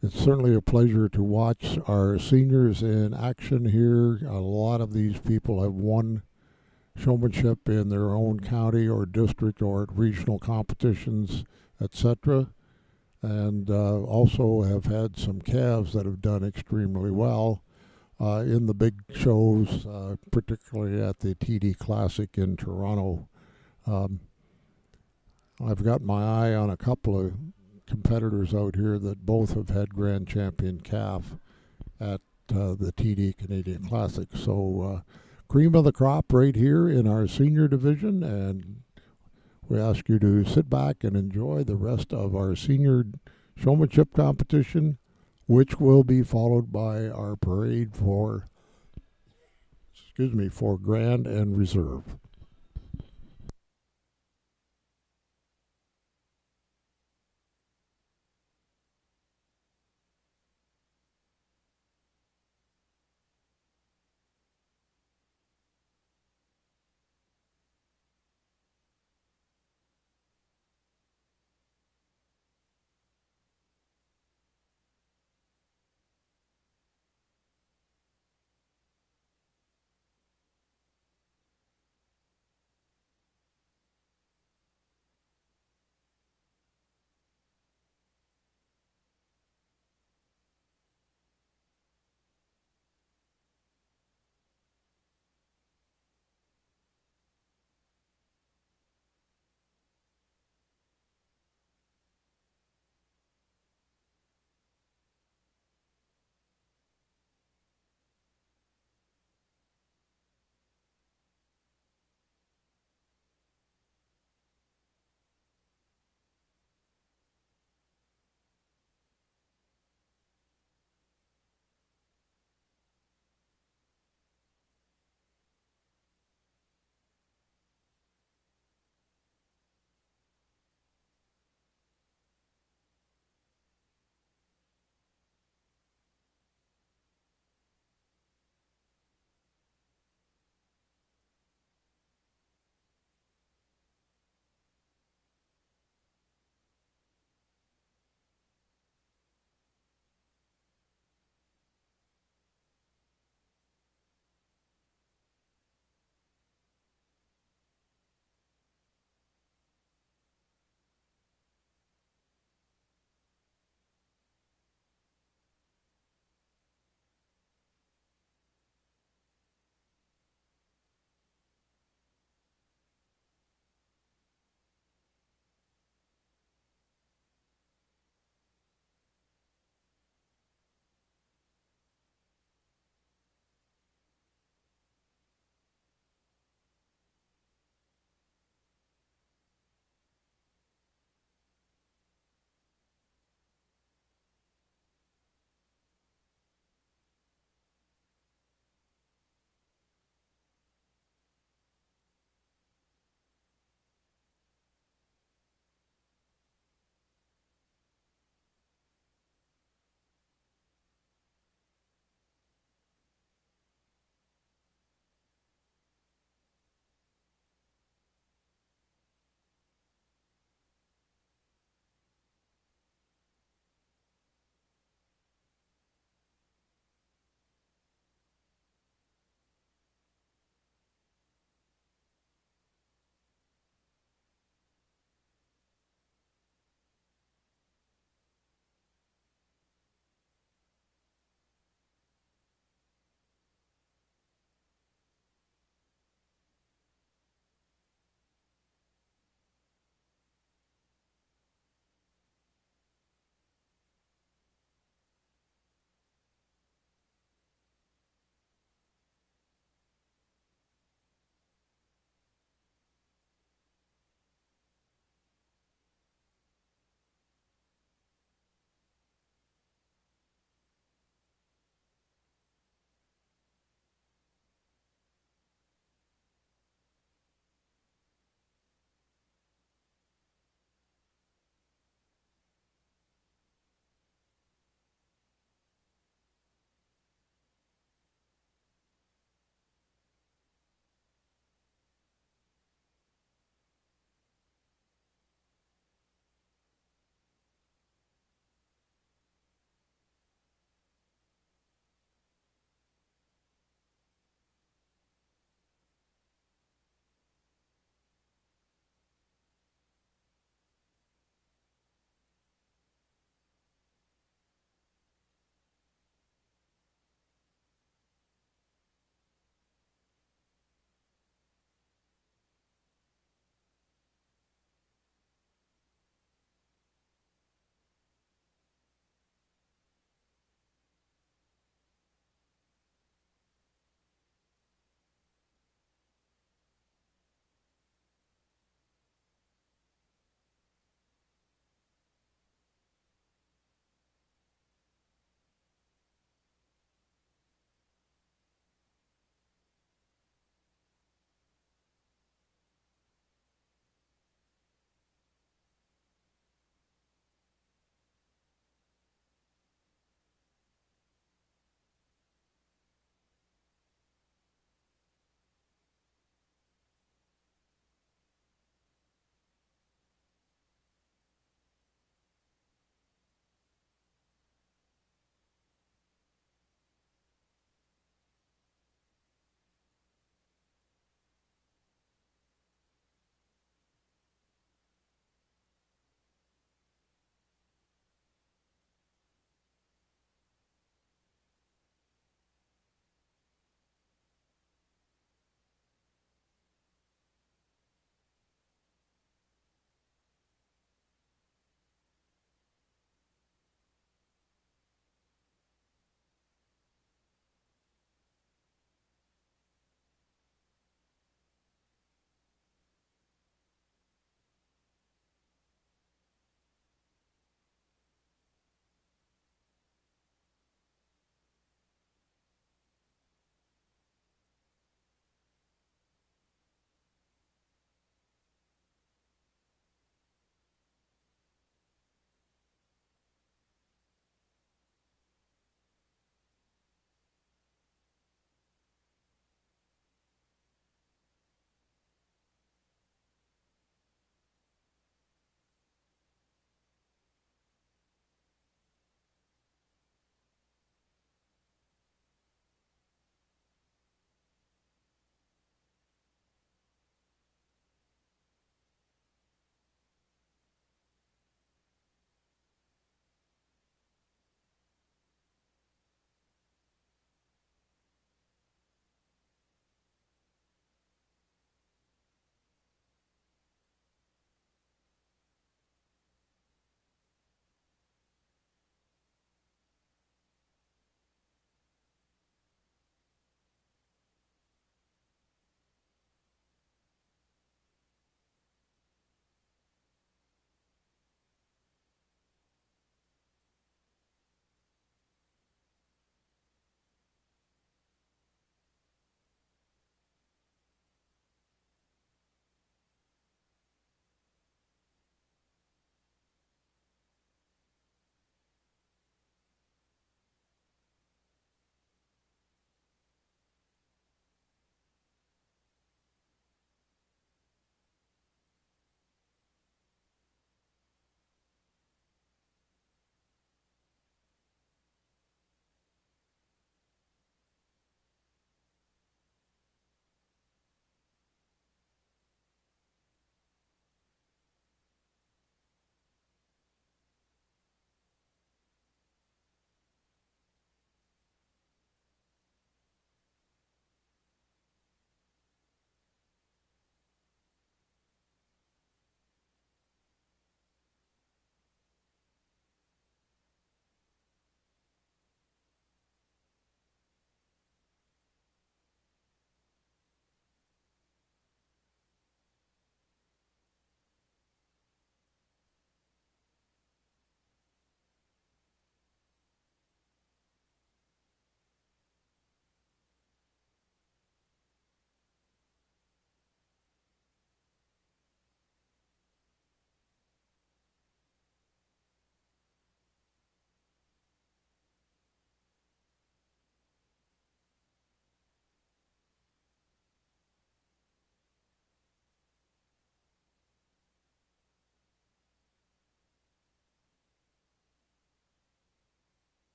it's certainly a pleasure to watch our seniors in action here. A lot of these people have won showmanship in their own county or district or at regional competitions, etc., and also have had some calves that have done extremely well in the big shows, particularly at the TD Classic in Toronto. I've got my eye on a couple of competitors out here that both have had grand champion calf at the TD Canadian Classic. So cream of the crop right here in our senior division, and we ask you to sit back and enjoy the rest of our senior showmanship competition, which will be followed by our parade for grand and reserve.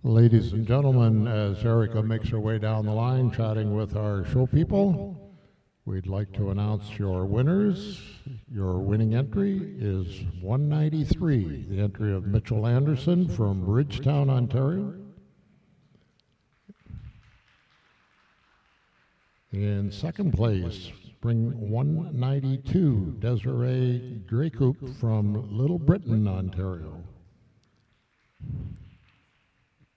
Ladies and gentlemen, as Erica makes her way down the line chatting with our show people, we'd like to announce your winners. Your winning entry is 193, the entry of Mitchell Anderson from Ridgetown, Ontario. In second place, bring 192, Desiree Graycoop from Little Britain, Ontario.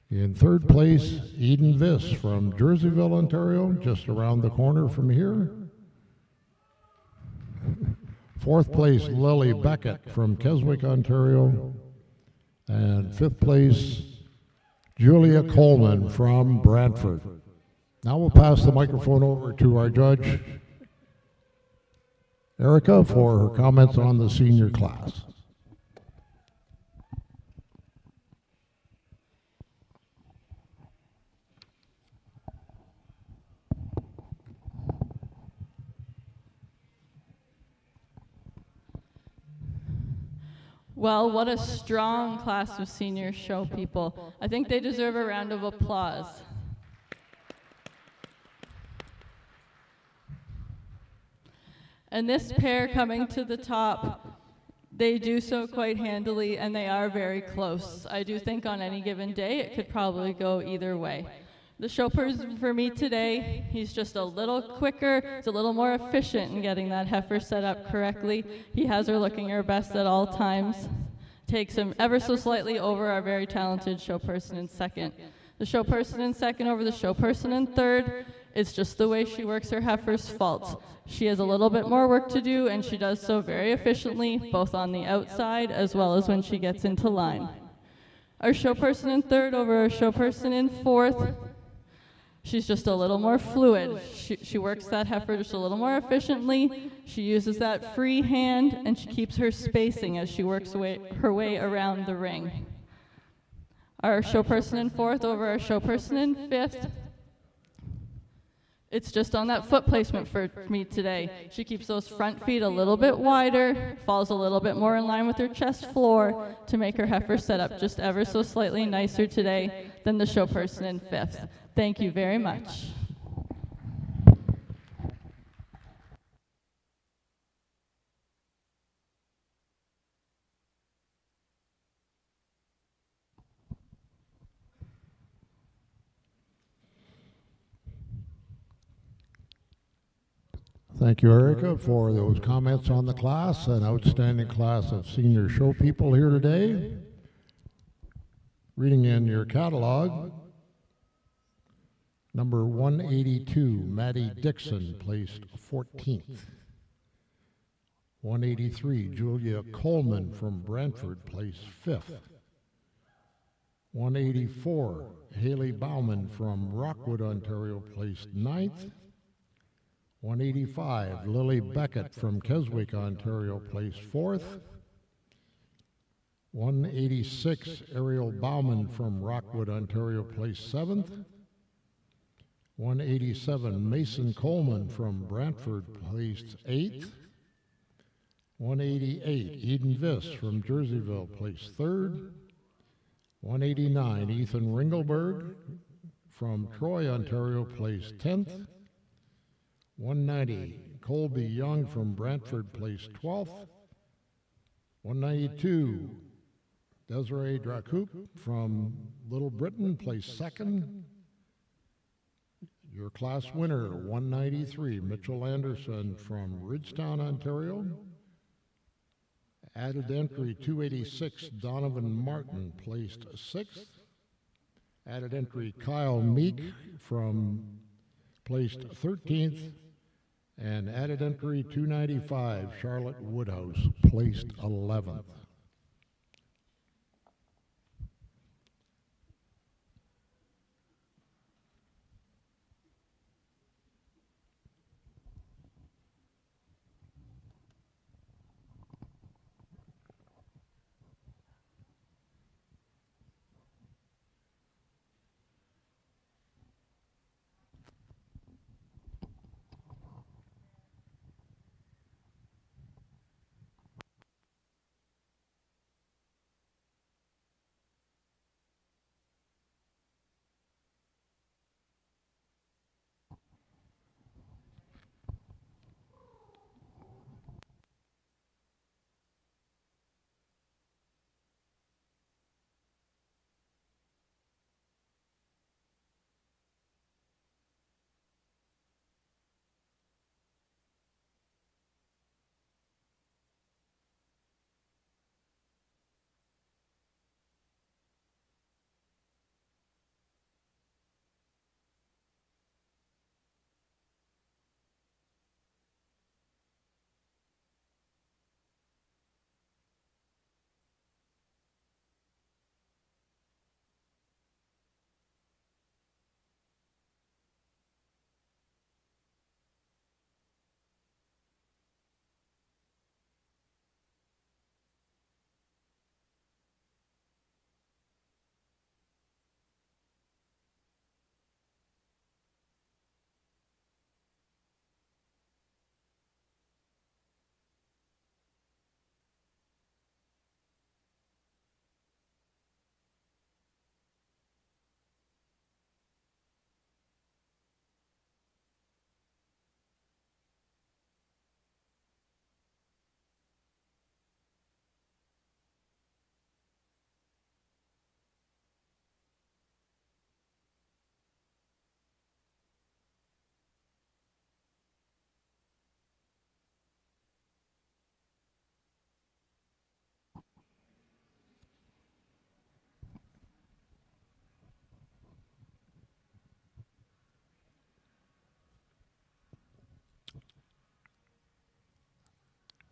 In third place, Eden Viss from Jerseyville, Ontario, just around the corner from here. Fourth place, Lily Beckett from Keswick, Ontario. And fifth place, Julia Coleman from Brantford. Now we'll pass the microphone over to our judge, Erica, for her comments on the senior class. Well, what a strong class of senior show people. I think they deserve a round of applause. And this pair coming to the top, they do so quite handily, and they are very close. I do think on any given day it could probably go either way. The show person for me today, he's just a little quicker, he's a little more efficient in getting that heifer set up correctly. He has her looking her best at all times. Takes him ever so slightly over our very talented show person in second. The show person in second over the show person in third, it's just the way she works her heifer's fault. She has a little bit more work to do, and she does so very efficiently, both on the outside as well as when she gets into line. Our show person in third over our show person in fourth, she's just a little more fluid. She works that heifer just a little more efficiently. She uses that free hand, and she keeps her spacing as she works her way around the ring. Our show person in fourth over our show person in fifth, it's just on that foot placement for me today. She keeps those front feet a little bit wider, falls a little bit more in line with her chest floor to make her heifer set up just ever so slightly nicer today than the show person in fifth. Thank you very much. Thank you, Erica, for those comments on the class. An outstanding class of senior show people here today. Reading in your catalog, number 182, Maddie Dixon, placed 14th. 183, Julia Coleman from Brantford, placed 5th. 184, Haley Bauman from Rockwood, Ontario, placed 9th. 185, Lily Beckett from Keswick, Ontario, placed 4th. 186, Ariel Bauman from Rockwood, Ontario, placed 7th. 187, Mason Coleman from Brantford, placed 8th. 188, Eden Viss from Jerseyville, placed 3rd. 189, Ethan Ringelberg from Troy, Ontario, placed 10th. 190, Colby Young from Brantford, placed 12th. 192, Desiree Graycoop from Little Britain, placed 2nd. Your class winner, 193, Mitchell Anderson from Ridgetown, Ontario. Added entry 286, Donovan Martin, placed 6th. Added entry Kyle Meek from placed 13th. And added entry 295, Charlotte Woodhouse, placed 11th.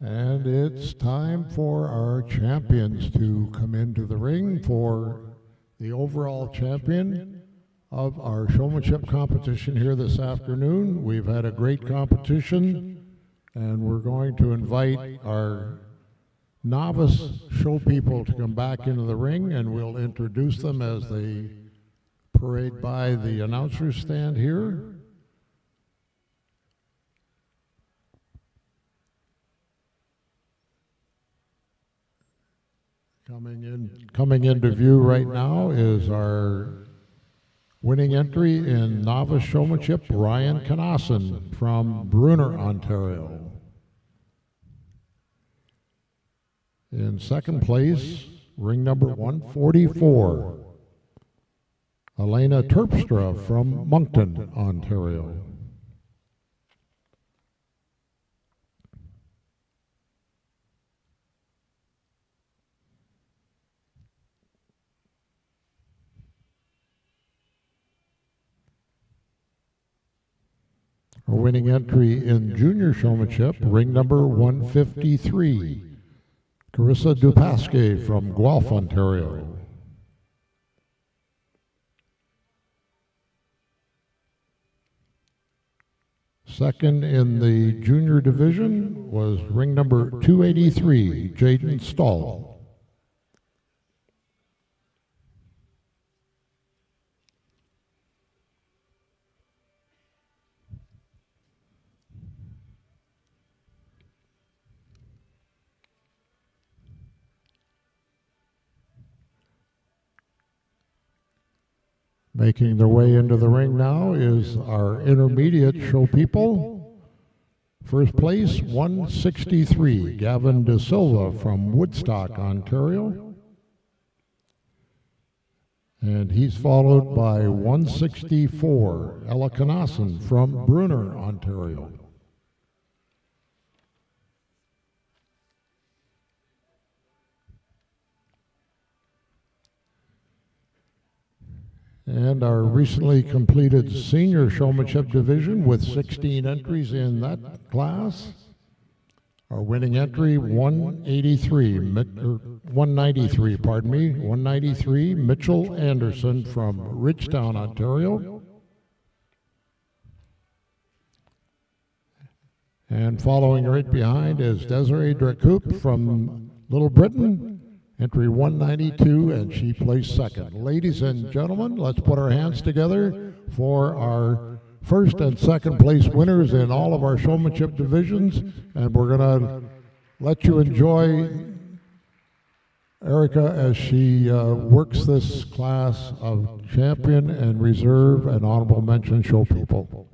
And it's time for our champions to come into the ring for the overall champion of our showmanship competition here this afternoon. We've had a great competition, and we're going to invite our novice show people to come back into the ring, and we'll introduce them as they parade by the announcer's stand here. Coming into view right now is our winning entry in novice showmanship, Ryan Knassen from Bruner, Ontario. In second place, ring number 144, Elena Terpstra from Moncton, Ontario. Our winning entry in junior showmanship, ring number 153, Carissa Dupasque from Guelph, Ontario. Second in the junior division was ring number 283, Jaden Stahl. Making their way into the ring now is our intermediate show people. First place, 163, Gavin De Silva from Woodstock, Ontario. And he's followed by 164, Ella Knassen from Bruner, Ontario. And our recently completed senior showmanship division with 16 entries in that class. Our winning entry, 193, Mitchell Anderson from Ridgetown, Ontario. And following right behind is Desiree Dracoup from Little Britain. Entry 192, and she placed second. Ladies and gentlemen, let's put our hands together for our first and second place winners in all of our showmanship divisions, and we're going to let you enjoy Erica as she works this class of champion and reserve and honorable mention show people.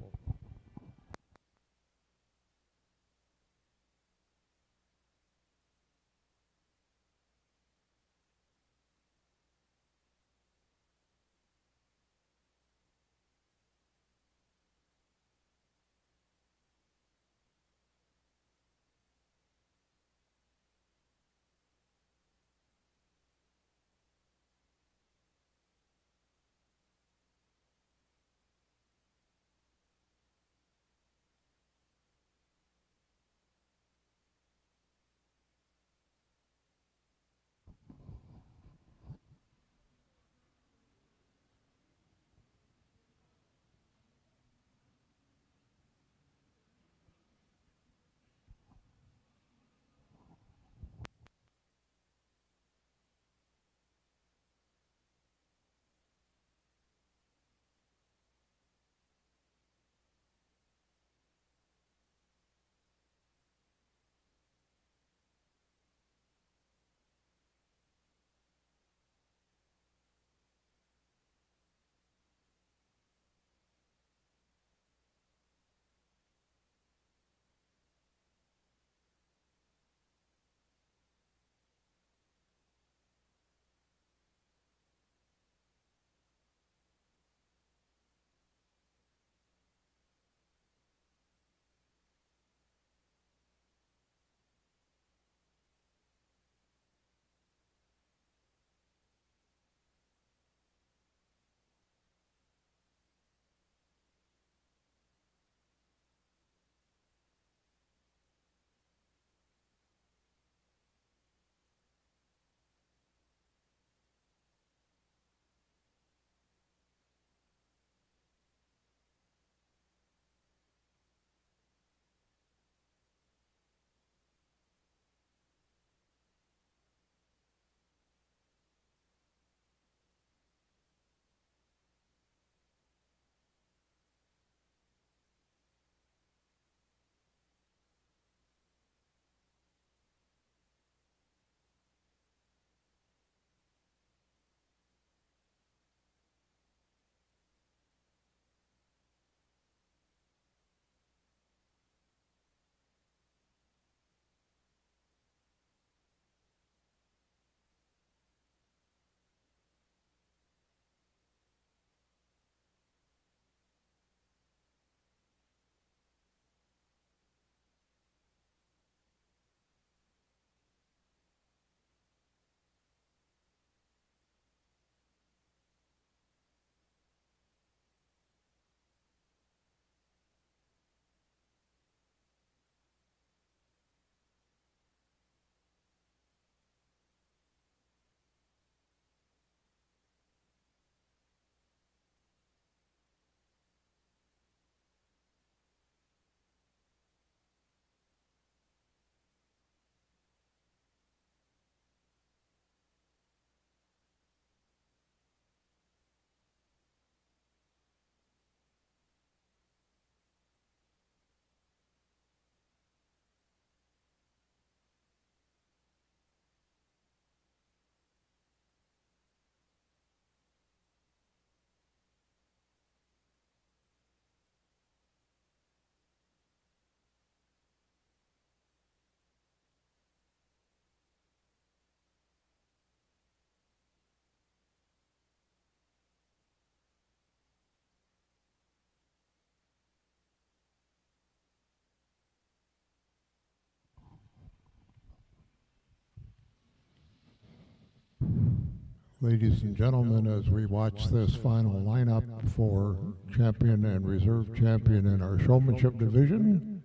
Ladies and gentlemen, as we watch this final lineup for champion and reserve champion in our showmanship division,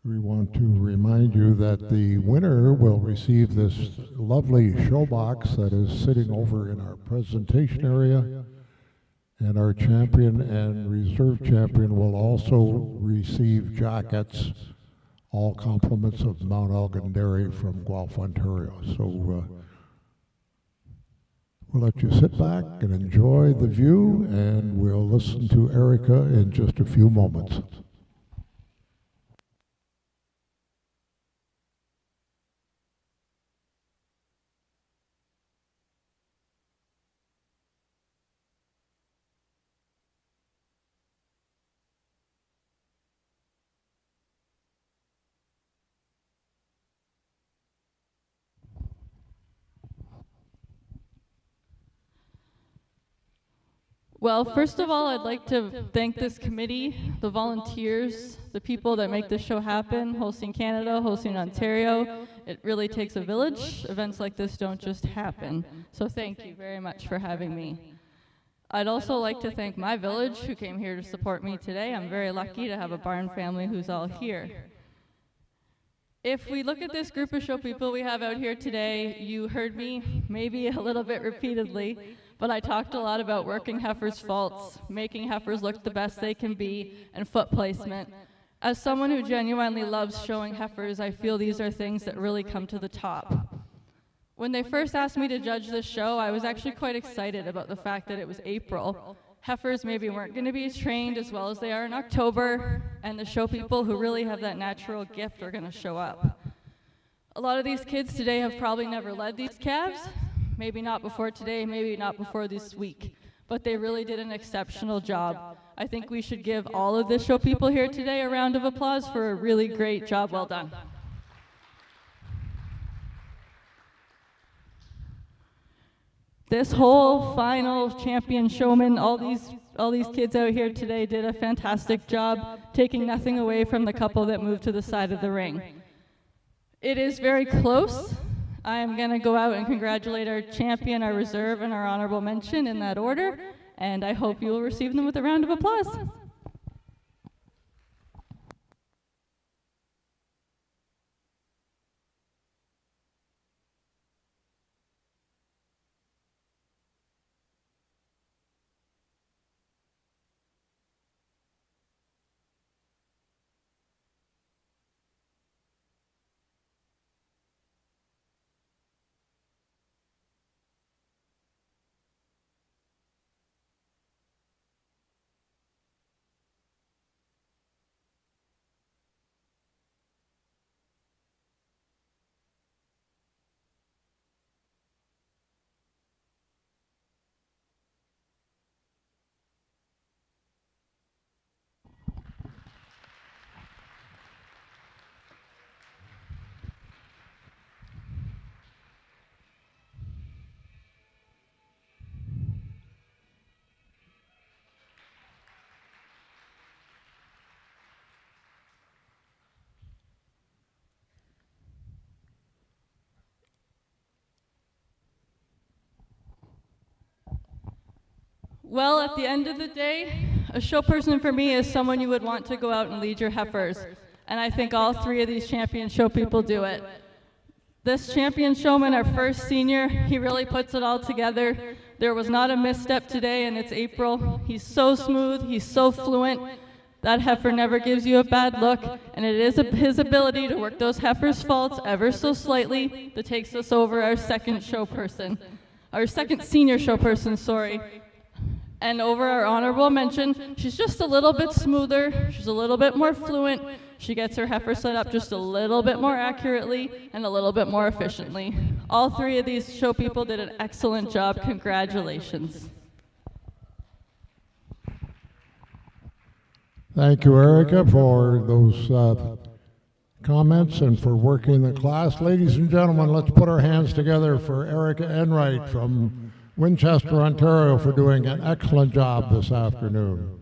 we want to remind you that the winner will receive this lovely show box that is sitting over in our presentation area, and our champion and reserve champion will also receive jackets, all compliments of Mount Elgin Dairy from Guelph, Ontario. So we'll let you sit back and enjoy the view, and we'll listen to Erica in just a few moments. Well, first of all, I'd like to thank this committee, the volunteers, the people that make this show happen, hosting Canada, hosting Ontario. It really takes a village. Events like this don't just happen. So thank you very much for having me. I'd also like to thank my village who came here to support me today. I'm very lucky to have a barn family who's all here. If we look at this group of show people we have out here today, you heard me maybe a little bit repeatedly, but I talked a lot about working heifers' faults, making heifers look the best they can be, and foot placement. As someone who genuinely loves showing heifers, I feel these are things that really come to the top. When they first asked me to judge this show, I was actually quite excited about the fact that it was April. Heifers maybe weren't going to be trained as well as they are in October, and the show people who really have that natural gift are going to show up. A lot of these kids today have probably never led these calves. Maybe not before today, maybe not before this week, but they really did an exceptional job. I think we should give all of the show people here today a round of applause for a really great job well done. This whole final champion showman, all these kids out here today did a fantastic job, taking nothing away from the couple that moved to the side of the ring. It is very close. I am going to go out and congratulate our champion, our reserve, and our honorable mention in that order, and I hope you will receive them with a round of applause. Well, at the end of the day, a show person for me is someone you would want to go out and lead your heifers. And I think all three of these champion show people do it. This champion showman, our first senior, he really puts it all together. There was not a misstep today, and it's April. He's so smooth, he's so fluent. That heifer never gives you a bad look, and it is his ability to work those heifers' faults ever so slightly that takes us over our second show person. Our second senior show person, sorry. And over our honorable mention, she's just a little bit smoother, she's a little bit more fluent, she gets her heifer set up just a little bit more accurately and a little bit more efficiently. All three of these show people did an excellent job. Congratulations. Thank you, Erica, for those comments and for working the class. Ladies and gentlemen, let's put our hands together for Erica Enright from Winchester, Ontario, for doing an excellent job this afternoon.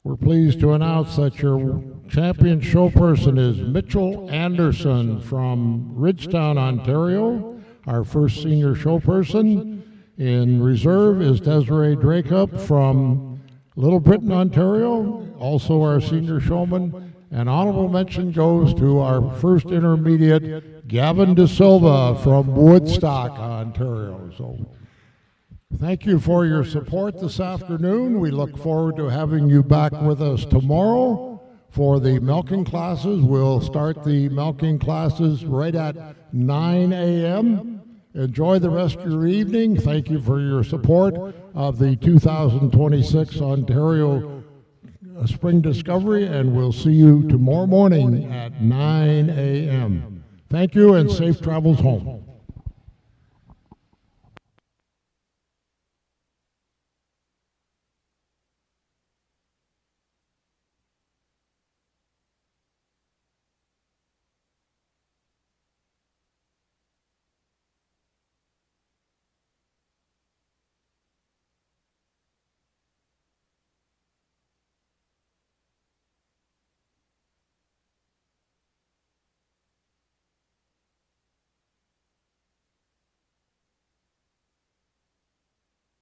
We're pleased to announce that your champion show person is Mitchell Anderson from Ridgetown, Ontario, our first senior show person. In reserve is Desiree Dracup from Little Britain, Ontario, also our senior showman. An honorable mention goes to our first intermediate, Gavin De Silva from Woodstock, Ontario. So thank you for your support this afternoon. We look forward to having you back with us tomorrow for the milking classes. We'll start the milking classes right at 9 a.m. Enjoy the rest of your evening. Thank you for your support of the 2026 Ontario Spring Discovery, and we'll see you tomorrow morning at 9 a.m. Thank you and safe travels home.